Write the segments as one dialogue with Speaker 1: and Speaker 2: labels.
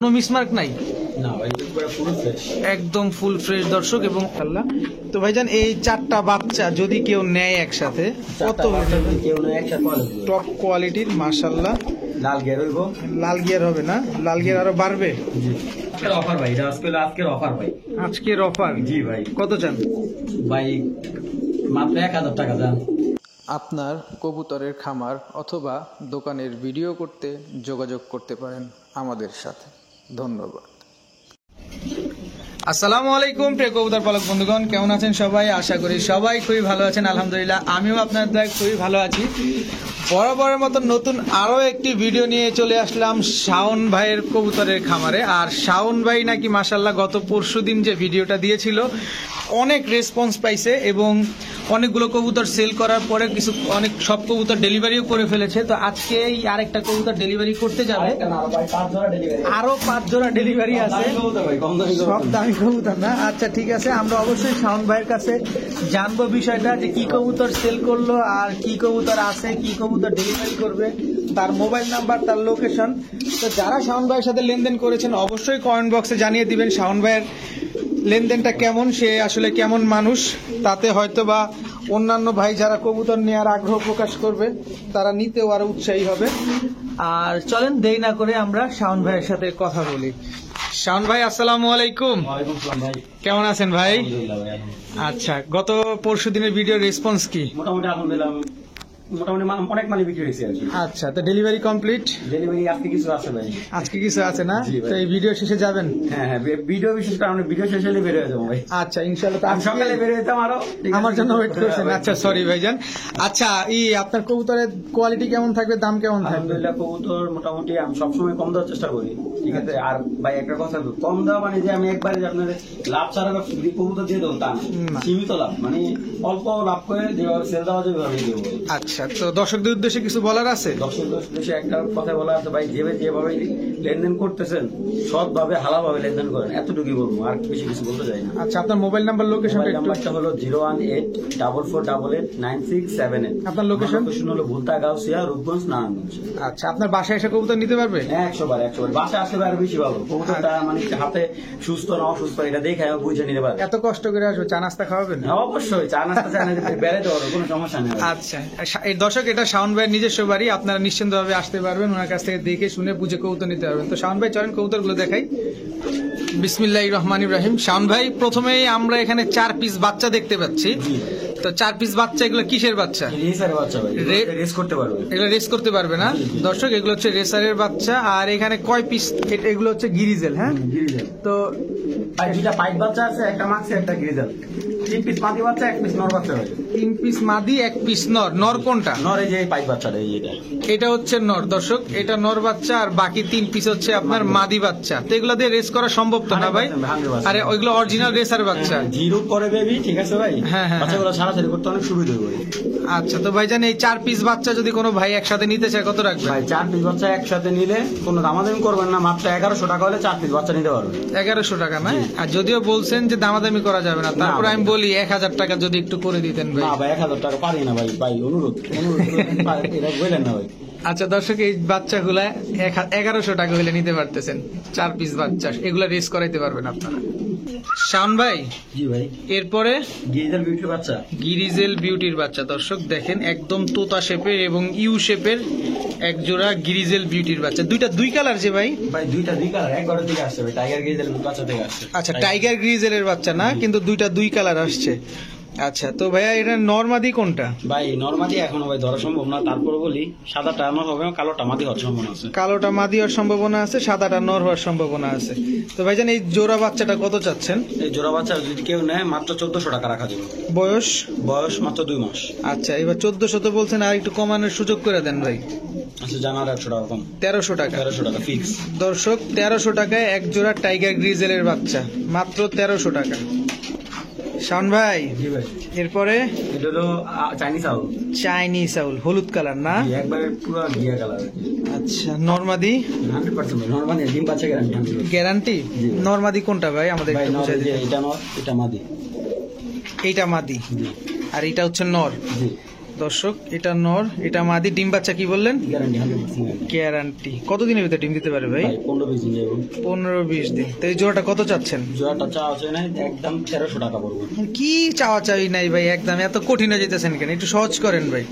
Speaker 1: কোনো মিসমার্ক নাই
Speaker 2: না ভাই, পুরো ফুল ফ্রেশ,
Speaker 1: একদম ফুল ফ্রেশ দর্শক। এবং আল্লাহ তো ভাইজান এই চারটা বাচ্চা যদি কেউ নেয় একসাথে কত
Speaker 2: কেউ না একসাথে
Speaker 1: টপ কোয়ালিটির মাশাআল্লাহ।
Speaker 2: লাল গিয়ার হইব,
Speaker 1: লাল গিয়ার হবে না? লাল গিয়ার আরো বাড়বে।
Speaker 2: জি আজকের অফার ভাই, এটা আজকের অফার ভাই।
Speaker 1: আজকের অফার?
Speaker 2: জি ভাই।
Speaker 1: কত চান
Speaker 2: ভাই মাত্র 1000 টাকা দাম।
Speaker 1: আপনার কবুতরের খামার অথবা দোকানের ভিডিও করতে যোগাযোগ করতে পারেন আমাদের সাথে। ধন্যবাদ। আসসালামু আলাইকুম প্রিয় কবুতর পালক বন্ধুগণ, কেমন আছেন সবাই? আশা করি সবাই খুবই ভালো আছেন। আলহামদুলিল্লাহ আমিও আপনার দয়ায় খুবই ভালো আছি। বরাবরের মতো নতুন আরও একটি ভিডিও নিয়ে চলে আসলাম শাওন ভাইয়ের কবুতরের খামারে। আর শাওন ভাই নাকি মাশাআল্লাহ গত পরশুদিন যে ভিডিওটা দিয়েছিল অনেক রেসপন্স পাইছে এবং অনেকগুলো কবুতর সেল করার পরে সব কবুতর ডেলিভারিও করে ফেলেছে। তো আজকে এই আরেকটা কবুতর ডেলিভারি করতে যাবে, আরো 5 জোড়া ডেলিভারি আছে, সব দামি কবুতর না। আচ্ছা ঠিক আছে, আমরা অবশ্যই শাওন ভাইয়ের কাছে জানবো বিষয়টা যে কি কবুতর সেল করলো আর কি কবুতর আছে, কি কবুতর ডেলিভারি করবে, তার মোবাইল নাম্বার, তার লোকেশন। তো যারা শাওন ভাইয়ের সাথে লেনদেন করেছেন অবশ্যই কমেন্ট বক্সে জানিয়ে দিবেন শাওন ভাইয়ের লেনদেনটা কেমন, সে আসলে কেমন মানুষ। তাতে হয়তো বা অন্যান্য ভাই যারা কবুতর নেওয়ার আগ্রহ প্রকাশ করবে তারা নিতেও আরো উৎসাহী হবে। আর চলেন দেরি না করে আমরা শাওন ভাইয়ের সাথে কথা বলি। শাওন ভাই আসসালামু আলাইকুম।
Speaker 2: ওয়ালাইকুম আসসালাম ভাই,
Speaker 1: কেমন আছেন ভাই?
Speaker 2: আলহামদুলিল্লাহ ভাই।
Speaker 1: আচ্ছা, গত পরশু দিনের ভিডিও রেসপন্স কি?
Speaker 2: মোটামুটি আলহামদুলিল্লাহ, মোটামুটি অনেক মানে বিক্রি হয়েছে আর কি।
Speaker 1: আচ্ছা, তো ডেলিভারি কমপ্লিট?
Speaker 2: ডেলিভারি আজকে কিছু আছে ভাই।
Speaker 1: আজকে কিছু আছে না?
Speaker 2: জি ভাই।
Speaker 1: তো এই ভিডিও শেষে যাবেন?
Speaker 2: হ্যাঁ হ্যাঁ, ভিডিও বিশেষ করে ভিডিও শেষ হলে বের হয়ে যাবো ভাই।
Speaker 1: আচ্ছা ইনশাআল্লাহ। তো
Speaker 2: আমি সকালে বের হইতাম আরো, ঠিক আছে?
Speaker 1: আমার জন্য ওয়েট করছেন? আচ্ছা সরি ভাইজান। আচ্ছা আপনার কবুতরের কোয়ালিটি কেমন থাকবে, দাম কেমন থাকবে?
Speaker 2: আলহামদুলিল্লাহ কবুতর মোটামুটি আমি সবসময় কম দেওয়ার চেষ্টা করি, ঠিক আছে? আর ভাই একটা কথা, কম দেওয়া মানে যে আমি একবারে যে আপনার লাভ ছাড়া কবুতর দিয়ে দেবো তা না, সীমিত লাভ, মানে অল্প লাভ করে যেভাবে সেল দেওয়া যায় ওইভাবে দেবো।
Speaker 1: আচ্ছা, তো দর্শকদের উদ্দেশ্যে কিছু বলার আছে?
Speaker 2: দর্শকদের উদ্দেশ্যে একটা কথা বলা আছে ভাই, যেভাবে লেনদেন করতেছেন সৎভাবে হালাভাবে লেনদেন করেন, এতটুকুই বলবো, আর বেশি কিছু বলতে চাই না।
Speaker 1: আচ্ছা, আপনার মোবাইল নাম্বার, লোকেশনটা একটু?
Speaker 2: নাম্বারটা হলো 01844889678।
Speaker 1: আপনার লোকেশন?
Speaker 2: লোকেশন হলো ভুলতা, গাউসিয়া, রূপগঞ্জ, নারায়ণগঞ্জ।
Speaker 1: আচ্ছা, আপনার বাসায় এসে কবুতর নিতে পারবে?
Speaker 2: 100 বার বাসায় আসলে আর বেশি ভালো। কবুতরটা মানে হাতে সুস্থ না অসুস্থ এটা দেখে আমি বুঝে নিতে পারি।
Speaker 1: এত কষ্ট করে আসবে, চা নাস্তা খাওয়াবেন?
Speaker 2: হ্যাঁ, অবশ্যই চা নাস্তা চা নিতে বেড়াতে পারবো, কোনো সমস্যা নেই।
Speaker 1: আচ্ছা এই দর্শক, এটা শাওন ভাইয়ের নিজস্ব বাড়ি, আপনারা নিশ্চিন্তভাবে আসতে পারবেন, ওনার কাছ থেকে দেখে শুনে বুঝে কবুতর নিতে পারবেন। তো শাওন ভাই চলেন কবুতর গুলো দেখাই। বিসমিল্লাহির রহমানির রহিম। শাওন ভাই, প্রথমেই আমরা এখানে 4 পিস বাচ্চা দেখতে পাচ্ছি। তো 4 পিস বাচ্চা, এগুলো কিসের বাচ্চা?
Speaker 2: রেসারের বাচ্চা ভাই, রেস করতে পারবে।
Speaker 1: এগুলো রেস করতে পারবে না দর্শক? এগুলো হচ্ছে রেসারের বাচ্চা। আর এখানে কয় পিস? এগুলো হচ্ছে গিরিজেল। হ্যাঁ,
Speaker 2: গিরিজেল।
Speaker 1: তো
Speaker 2: দুইটা পাইট বাচ্চা আছে, একটা মাক্সি, একটা গিরিজেল। 3 পিস মাদি বাচ্চা, 1 পিস নর বাচ্চা ভাই।
Speaker 1: 3 পিস মাদি, 1 পিস নর। নর কোনটা?
Speaker 2: নর এই যে পাইট বাচ্চাটা, এটা
Speaker 1: এটা হচ্ছে নর দর্শক, এটা নর বাচ্চা। আর বাকি 3 পিস হচ্ছে আপনার মাদি বাচ্চা। তো এগুলো দিয়ে রেস করা সম্ভব তো না ভাই? আরে ওইগুলো অরিজিনাল রেসার বাচ্চা।
Speaker 2: জিরো করে বেবি, ঠিক আছে ভাই?
Speaker 1: হ্যাঁ হ্যাঁ,
Speaker 2: বাচ্চাগুলো ছাড়াছাড়ি করতে অনেক সুবিধা হবে।
Speaker 1: আচ্ছা, তো ভাইজান এই 4 পিস বাচ্চা যদি কোনো ভাই একসাথে নিতে চায় কত রাখবে?
Speaker 2: ভাই 4 পিস বাচ্চা একসাথে নিলে কোনো দামাদামি করবেন না, মাত্র 1100 টাকা হলে 4 পিস বাচ্চা নিতে পারবেন।
Speaker 1: 1100 টাকা না? আর যদিও বলছেন যে দামাদামি করা যাবে না, তারপর আমি বলি 1000 টাকা যদি একটু করে দিতেন ভাই।
Speaker 2: না ভাই, 1000 টাকা পারি না ভাই, ভাই অনুরোধ এটা বললেন না ভাই।
Speaker 1: আচ্ছা দর্শক, এই বাচ্চাগুলা 1100 টাকা হলে নিতে পারতেছেন, 4 পিস বাচ্চা। এগুলা রেস করাইতে পারবেন আপনারা। শাওন ভাই,
Speaker 2: জি ভাই,
Speaker 1: এরপরে
Speaker 2: গিরিজেল বিউটির বাচ্চা।
Speaker 1: গিরিজেল বিউটির বাচ্চা দর্শক দেখেন, একদম তোতা শেপের এবং ইউ শেপের এক জোড়া গিরিজেল বিউটির বাচ্চা। দুইটা 2 কালার যে ভাই?
Speaker 2: ভাই দুইটা 2 কালার, এক ঘরের দিকে আসছে ভাই, টাইগার গিরিজেল বাচ্চা থেকে আসছে।
Speaker 1: আচ্ছা, টাইগার গ্রিজেলের বাচ্চা না, কিন্তু দুইটা 2 কালার আসছে। আচ্ছা, তো ভাইয়া এটা নরমাদি কোনটা?
Speaker 2: ভাই নরমাদি এখনো ভাই ধরা সম্ভব না, তারপর বলি সাদাটা আমার হবে, কালোটা মাদি হওয়ার সম্ভাবনা আছে।
Speaker 1: কালোটা মাদি হওয়ার সম্ভাবনা আছে, সাদাটা নর হওয়ার সম্ভাবনা আছে। তো ভাইজান এই জোড়া বাচ্চাটা কত চাচ্ছেন?
Speaker 2: এই জোড়া বাচ্চা যদি কেউ নেয় মাত্র 1400 টাকা রাখা যাবে।
Speaker 1: বয়স?
Speaker 2: বয়স মাত্র 2 মাস।
Speaker 1: আচ্ছা, এবার 1400 তো বলছেন, আর একটু কমানোর সুযোগ করে দেন ভাই।
Speaker 2: আচ্ছা, জানার 100 টাকা কম।
Speaker 1: 1300 টাকা।
Speaker 2: 1300 টাকা ফিক্স
Speaker 1: দর্শক, 1300 টাকায় এক জোড়া টাইগার গ্রিজেলের বাচ্চা, মাত্র 1300 টাকা। শাওন ভাই,
Speaker 2: জি ভাই,
Speaker 1: এরপরে
Speaker 2: এটা হলো চাইনিজ আউল।
Speaker 1: চাইনিজ আউল, হলুদ কালার না?
Speaker 2: একবারে পুরো ঘিয়া কালার।
Speaker 1: আচ্ছা, নরমাদি?
Speaker 2: 100% ভাই, নরমালি ডিম বাচ্চা গ্যারান্টি।
Speaker 1: গ্যারান্টি?
Speaker 2: জি।
Speaker 1: নরমাদি কোনটা ভাই আমাদের
Speaker 2: ভাই
Speaker 1: একটু
Speaker 2: নর,
Speaker 1: বুঝাই দিন।
Speaker 2: এটা নর, এটা মাদি।
Speaker 1: এইটা মাদি
Speaker 2: জি
Speaker 1: আর এটা হচ্ছে নর।
Speaker 2: জি।
Speaker 1: দর্শক এটা নর, এটা মাদি, ডিম বাচ্চা কি বললেন?
Speaker 2: Guarantee 100%
Speaker 1: guarantee. কতদিনের ভিতরে ডিম দিতে পারে ভাই?
Speaker 2: 15-20 দিন যাবে।
Speaker 1: 15-20 দিন। তো এই জোড়াটা কত চাচ্ছেন?
Speaker 2: জোড়াটা চাওয়া আছে না, একদম 1300 টাকা পড়বে।
Speaker 1: কি চাওয়া চাই নাই ভাই, একদম এত কঠিন হয়ে যেতেছেন কেন? একটু সহজ করেন ভাই।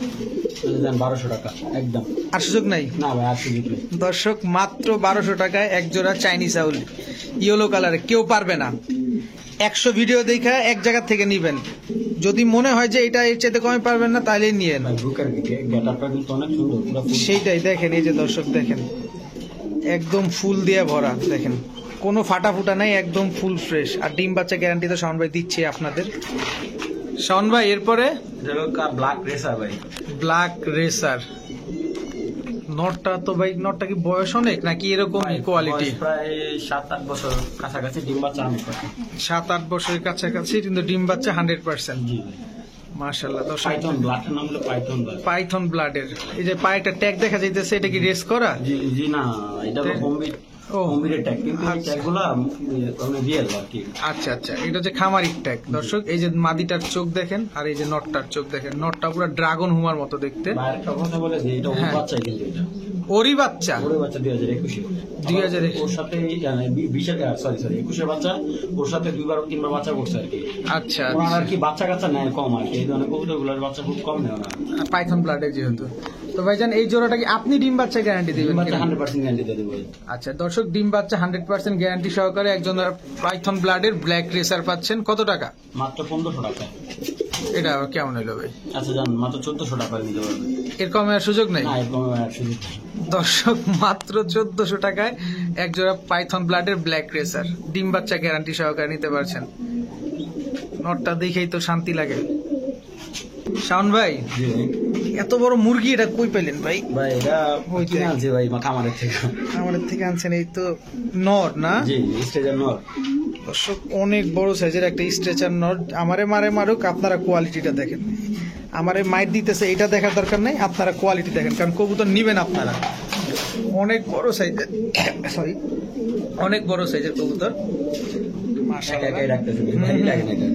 Speaker 2: দেন 1200 টাকা একদম।
Speaker 1: আর সুযোগ নাই?
Speaker 2: না ভাই, আর সুযোগ নেই।
Speaker 1: দর্শক মাত্র 1200 টাকায় এক জোড়া চাইনিজ আউল ইয়েলো কালারে, কেউ পারবে না। 100 ভিডিও দেখা এক জায়গা থেকে নিবেন, যদি মনে হয় যে এটা এর চেয়ে কমে পারবেন না তাহলে নিয়েন।
Speaker 2: ভাই বুকের গেটআপটা কিন্তু অনেক সুন্দর, পুরো ফুল।
Speaker 1: সেইটাই দেখেন, এই যে দর্শক দেখেন একদম ফুল দিয়ে ভরা, দেখেন কোনো ফাটা ফুটা নাই, একদম ফুল ফ্রেশ। আর ডিম বাচ্চা গ্যারান্টি তো শাওন ভাই দিচ্ছে আপনাদের। শাওন ভাই এরপরে
Speaker 2: ব্ল্যাক রেসার ভাই।
Speaker 1: ব্ল্যাক রেসার নটটা তো ভাই, নটটা কি বয়স অনেক নাকি এরকম কোয়ালিটি?
Speaker 2: বয়স প্রায় 7-8 বছর কাছাকাছি, ডিম বাচ্চা 100%।
Speaker 1: 7-8 বছরের কাছাকাছি, কিন্তু ডিম বাচ্চা 100%।
Speaker 2: জি ভাই।
Speaker 1: মাশাআল্লাহ দর্শক,
Speaker 2: পাইথন ব্লাডের নাম হলো পাইথন ব্লাড।
Speaker 1: পাইথন ব্লাডের। এই যে পায়ে একটা ট্যাগ দেখা যাইতেছে, এটা কি রেস করা?
Speaker 2: জি জি, না এটা হলো হোমবিট।
Speaker 1: ও।
Speaker 2: হোমবিটের ট্যাগ, কিন্তু এই ট্যাগগুলো মানে রিয়েল আর কি।
Speaker 1: আচ্ছা আচ্ছা, এটা হচ্ছে খামারির ট্যাগ। দর্শক এই যে মাদিটার চোখ দেখেন, আর এই যে নটটার চোখ দেখেন, নটটা পুরো ড্রাগন হুমার মতো দেখতে।
Speaker 2: ভাই একটা কথা বলে যে এটা ওর
Speaker 1: হ্যাঁ।
Speaker 2: বাচ্চা, কিন্তু এটা
Speaker 1: ওরই বাচ্চা।
Speaker 2: ওর বাচ্চা 2021।
Speaker 1: 2021
Speaker 2: ওর সাথে 21 বাচ্চা, ওর সাথে 2-3বার বাচ্চা করছে আর কি।
Speaker 1: আচ্ছা
Speaker 2: ওনার আর কি বাচ্চা কাচ্চা নেয় কম আর কি, এই ধরনের কবুতরগুলোর বাচ্চা খুব কম নেয় না।
Speaker 1: পাইথন ব্লাডের যেহেতু। তো ভাইজান এই জোড়াটা কি আপনি ডিম বাচ্চা গ্যারান্টি দিবেন?
Speaker 2: বাচ্চা 100% গ্যারান্টি দিয়ে দেবো।
Speaker 1: আচ্ছা দর্শক, ডিম বাচ্চা 100% গ্যারান্টি সহকারে একজন পাইথন ব্লাডের ব্ল্যাক রেসার পাচ্ছেন। কত টাকা?
Speaker 2: মাত্র 1500 টাকা।
Speaker 1: এটা আবার কেমন হইলো ভাই?
Speaker 2: আচ্ছা জান, মাত্র 1400 টাকা নিতে পারবে।
Speaker 1: এর কমে আর সুযোগ নেই?
Speaker 2: না, এরকম আর সুযোগ নেই।
Speaker 1: দর্শক মাত্র 1400 টাকায় এক জোড়া পাইথন ব্লাডের ব্ল্যাক রেসার ডিম বাচ্চা গ্যারান্টি সহকারে নিতে পারছেন। নটটা দেখেই তো শান্তি লাগে। শাওন ভাই
Speaker 2: জি ভাই।
Speaker 1: এত বড় মুরগি এটা কই পেলেন ভাই?
Speaker 2: ভাই এটা
Speaker 1: ওইটাই।
Speaker 2: কিনে আনছি ভাই খামারের থেকে।
Speaker 1: আমাদের থেকে আনছেন? এই তো নর না?
Speaker 2: জি, স্টেজের নর।
Speaker 1: দর্শক অনেক বড় সাইজের একটা স্ট্রেচার নট। আমারে মারে মারুক, আপনারা কোয়ালিটিটা দেখেন। আমারে মাইট দিতেছে এটা দেখার দরকার নেই, আপনারা কোয়ালিটি দেখেন, কারণ কবুতর নিবেন আপনারা। অনেক বড় সাইজের, সরি অনেক বড় সাইজের কবুতর।
Speaker 2: একা একাই রাখতেছে, ভাই লাগে না এটা।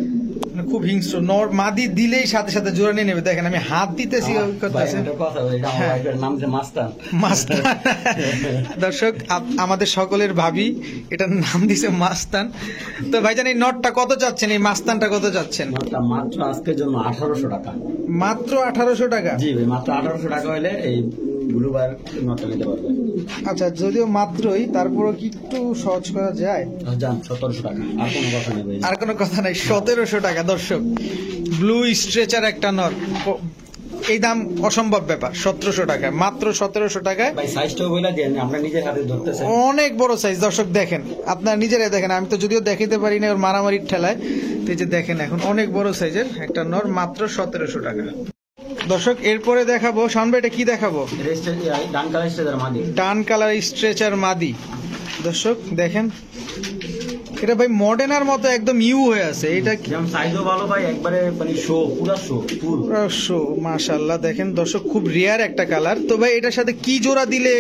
Speaker 1: মানে খুব হিংস্র। নর মাদি দিলেই সাথে সাথে জোড়া নিয়ে নেবে। দেখেন আমি হাত দিতেছি,
Speaker 2: ভাই
Speaker 1: করতেছে
Speaker 2: একটা কথা বলি, এটা আমার
Speaker 1: হ্যাঁ।
Speaker 2: ওয়াইফের নাম যে মাস্টার।
Speaker 1: মাস্তান। দর্শক আমাদের সকলের ভাবি এটার নাম দিছে মাস্তান। তো ভাইজান এই নটটা কত চাচ্ছেন, এই মাস্তানটা কত চাচ্ছেন?
Speaker 2: নটটা মাত্র আজকের জন্য 1800 টাকা।
Speaker 1: মাত্র 1800 টাকা?
Speaker 2: জি ভাই, মাত্র 1800 টাকা হলে এই ব্লুবার নটটা নিতে পারবে।
Speaker 1: আচ্ছা, যদিও মাত্রই, তারপরও কি একটু সহজ করা যায়?
Speaker 2: যান 1700 টাকা, আর কোনো কথা নেই ভাই।
Speaker 1: আর কোনো কথা নাই, 1700 টাকা। দর্শক ব্লু স্ট্রেচার একটা নর, এই দাম অসম্ভব ব্যাপার। 1700 টাকায়, মাত্র 1700 টাকায়।
Speaker 2: ভাই সাইজটাও বইলা দেন, আমরা নিজের হাতে ধরতেছি।
Speaker 1: অনেক বড় সাইজ দর্শক দেখেন, আপনারা নিজেরাই দেখেন। আমি তো যদিও দেখাইতে পারি না ওর মারামারির ঠেলায়। তো এই যে দেখেন এখন অনেক বড় সাইজের একটা নর, মাত্র 1700 টাকা। দর্শক এরপরে দেখাবো, শাওন ভাই এটা কি দেখাবো?
Speaker 2: ডান কালার স্টেজের মাদি।
Speaker 1: ডান কালার স্ট্রেচার মাদি। দর্শক দেখেন, এটা ভাই মডার্নার মতো একদম ইউ হয়ে আছে। এটা কি
Speaker 2: যেমন সাইজও ভালো ভাই, একবারে মানে শো, পুরো শো ফুল
Speaker 1: শো। মাশাআল্লাহ দেখেন দর্শক, খুব রেয়ার একটা কালার। তো ভাই এটার সাথে কি জোড়া দিলে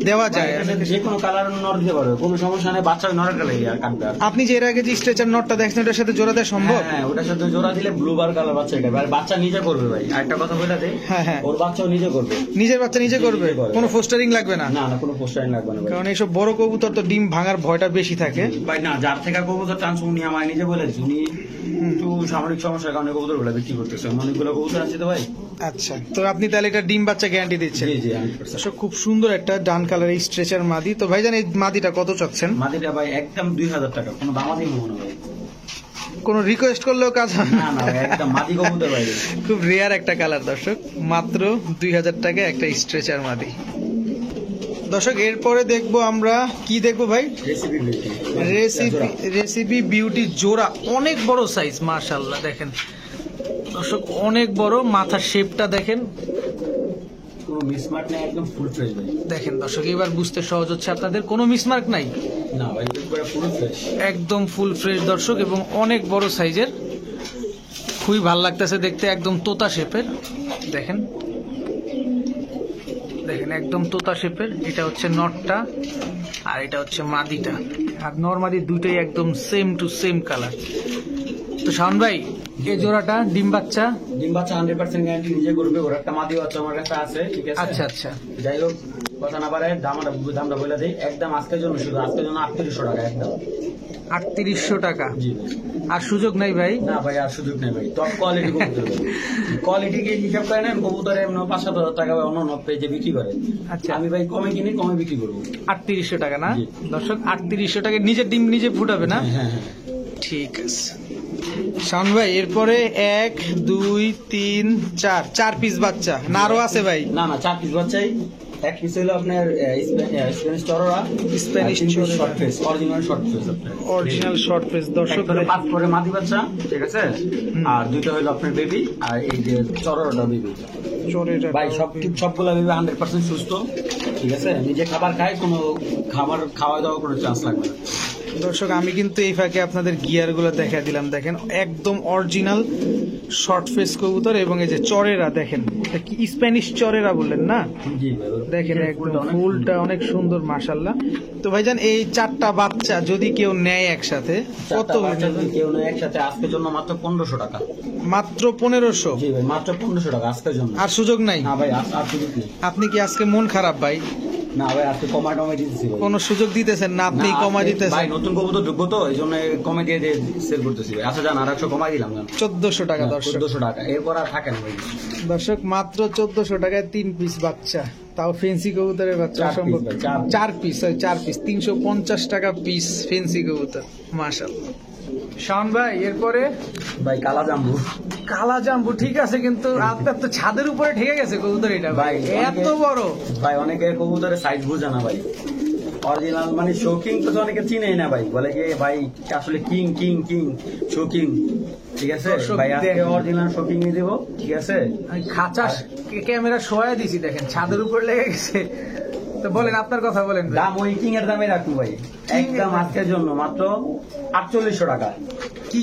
Speaker 1: দেওয়া যায়?
Speaker 2: যে কোনো কালার নর দিতে পারবে, কোনো সমস্যা নেই। বাচ্চা নরের কালার আর কাটবে।
Speaker 1: আপনি যে এর আগে যে স্ট্রেচার নটটা দেখছেন ওটার সাথে জোড়া দেওয়া সম্ভব?
Speaker 2: হ্যাঁ, ওটার সাথে জোড়া দিলে ব্লু বার কালার বাচ্চা এটা, আর বাচ্চা নিজে করবে ভাই। আরেকটা কথা বলে দেই,
Speaker 1: হ্যাঁ হ্যাঁ,
Speaker 2: ওর বাচ্চাও নিজে করবে।
Speaker 1: নিজের বাচ্চা নিজে করবে,
Speaker 2: নিজে করবে।
Speaker 1: কোনো ফোস্টারিং লাগবে না?
Speaker 2: না না, কোনো পোস্টারিং লাগবে না ভাই।
Speaker 1: কারণ এইসব বড় কবুতর তো ডিম ভাঙার ভয়টা বেশি থাকে।
Speaker 2: ভাই না, যার থেকে কবুতর টানছে উনি আমার নিজে বলেছে, উনি একটু সামরিক সমস্যার কারণে কবুতর গুলা বিক্রি করতেছে। অনেকগুলো কবুতর আছে তো ভাই।
Speaker 1: আচ্ছা, তো আপনি তাহলে এটা ডিম বাচ্চা গ্যারান্টি দিচ্ছেন?
Speaker 2: জি জি, 100%।
Speaker 1: দর্শক খুব সুন্দর একটা ডান কালার স্ট্রেচার মাদি। তো ভাইজান এই মাদিটা কত চাচ্ছেন?
Speaker 2: মাদিটা ভাই একদম 2000 টাকা, কোনো দামাদি মনে ভাই।
Speaker 1: কোনো রিকোয়েস্ট করলেও কাজ হয়
Speaker 2: না না ভাই, একদম মাদি কবুতর ভাই।
Speaker 1: খুব রেয়ার একটা কালার দর্শক, মাত্র 2000 টাকা একটা স্ট্রেচার মাদি। দর্শক এরপরে দেখবো আমরা কি দেখবো ভাই?
Speaker 2: Recipe beauty.
Speaker 1: রেসিপি বিউটি জোড়া, অনেক বড় সাইজ মাশাআল্লাহ দেখেন দর্শক, অনেক বড়। মাথার শেপটা দেখেন,
Speaker 2: কোনো মিসমার্ক নেই, একদম ফুল ফ্রেশ ভাই।
Speaker 1: দেখেন দর্শক এবার বুঝতে সহজ হচ্ছে আপনাদের, কোনো মিসমার্ক নাই,
Speaker 2: না ভাই একবারে ফুল ফ্রেশ,
Speaker 1: একদম ফুল ফ্রেশ দর্শক, এবং অনেক বড় সাইজের। খুবই ভালো লাগতেছে দেখতে, একদম তোতা শেপের। দেখেন দেখেন একদম তোতা শেপের। এটা হচ্ছে নটটা আর এটা হচ্ছে মাদিটা। আর নর মাদি দুইটাই একদম সেম টু সেম কালার। তো শাওন ভাই এই জোড়াটা ডিম বাচ্চা
Speaker 2: 100% গ্যারান্টি নিজে করবে। ওর একটা মাদি বাচ্চা আমার কাছে আছে, ঠিক আছে?
Speaker 1: আচ্ছা আচ্ছা,
Speaker 2: যাই হোক, কথা না পারে দামটা বলে দেই। একদম আজকের জন্য, শুধু আজকের জন্য 3800 টাকা একদম।
Speaker 1: 3800 টাকা।
Speaker 2: জি ভাই।
Speaker 1: আর সুযোগ নাই ভাই?
Speaker 2: না ভাই, আর সুযোগ নেই ভাই। টপ কোয়ালিটি কবুতর, কোয়ালিটি কি হিসাব করে নেন, কবুতরে 5-7 টাকা অন্য পেজে বিক্রি করে।
Speaker 1: আচ্ছা,
Speaker 2: আমি ভাই কমে কিনি, কমে বিক্রি করবো।
Speaker 1: 3800 টাকা না
Speaker 2: জি।
Speaker 1: দর্শক? 3800 টাকা নিজের ডিম নিজে ফুটাবে না?
Speaker 2: হ্যাঁ হ্যাঁ।
Speaker 1: ঠিক আছে শাওন ভাই, এরপরে 1 2 3 4 পিস বাচ্চা না আরো আছে ভাই?
Speaker 2: না 4 পিস বাচ্চাই। এক পিস হলো আপনার স্প্যানিশ চররা,
Speaker 1: স্প্যানিশ চররা
Speaker 2: short face, original short face,
Speaker 1: original short face. দর্শক
Speaker 2: একটা 5 করে মাদি বাচ্চা, ঠিক আছে? আর দুটো হলো আপনার বেবি, আর এই যে চররাটা বেবি।
Speaker 1: চরেটা
Speaker 2: ভাই সবগুলা বেবি 100% সুস্থ, ঠিক আছে? নিজে খাবার খায়, কোনো খাওয়া দাওয়া কোনো চান্স লাগবে না।
Speaker 1: দর্শক আমি কিন্তু এই ফাঁকে আপনাদের গিয়ার গুলো দেখা দিলাম, দেখেন একদম অরিজিনাল শর্ট ফেস কবুতর। এবং এই যে চরেরা দেখেন, এটা কি স্প্যানিশ চরেরা বললেন না?
Speaker 2: জি ভাই।
Speaker 1: দেখেন একদম ফুলটা অনেক সুন্দর মাশাআল্লাহ। তো ভাইজান এই 4টা বাচ্চা যদি কেউ নেয় একসাথে কত হয়ে যাবে?
Speaker 2: কেউ নেয় একসাথে আজকের জন্য মাত্র 1500 টাকা।
Speaker 1: মাত্র 1500?
Speaker 2: জি ভাই, মাত্র 1500 টাকা আজকের জন্য।
Speaker 1: আর সুযোগ নাই?
Speaker 2: না ভাই, আর সুযোগ নেই।
Speaker 1: আপনি কি আজকে মন খারাপ ভাই?
Speaker 2: না ভাই, আজকে কমাই দিতেছি ভাই।
Speaker 1: কোন সুযোগ দিতেছেন না আপনি? কমাই দিতেছেন
Speaker 2: ভাই, নতুন কবুতর যোগ্য তো, এই জন্য কমে দিয়ে সেল করতেছি ভাই। আচ্ছা জান, আর 100 কমাই দিলাম জান।
Speaker 1: 1400 টাকা দর্শক।
Speaker 2: 1400 টাকা, এরপর আর থাকে না ভাই।
Speaker 1: দর্শক মাত্র 1400 টাকায় 3 পিস বাচ্চা, তাও ফেন্সি কবুতরের বাচ্চা।
Speaker 2: 4
Speaker 1: অসম্ভব।
Speaker 2: পিস,
Speaker 1: 4 পিস 350 টাকা পিস ফেন্সি কবুতর, মাশাআল্লাহ। শাওন ভাই এরপরে
Speaker 2: ভাই কালা জাম্বু।
Speaker 1: কালা জাম্বু ঠিক আছে, কিন্তু আপনার তো ছাদের উপরে ঠেকে গেছে কবুতর এটা ভাই, এত বড়।
Speaker 2: ভাই অনেকে কবুতরের সাইজ বুঝে না ভাই। অরিজিনাল মানে শৌকিং তো অনেকে চিনেই না ভাই, বলে কি ভাই আসলে কিং কিং কিং শৌকিং, ঠিক আছে ভাই? আজকে অরিজিনাল শৌকিং নিয়ে দেবো, ঠিক আছে?
Speaker 1: আমি খাঁচা ক্যামেরা শোয়া দিছি, দেখেন ছাদের উপর লেগে গেছে। তো বলেন, আপনার কথা বলেন।
Speaker 2: দাম ওই কিং এর দামে রাখুন ভাই, একদম আজকের জন্য মাত্র 4800 টাকা।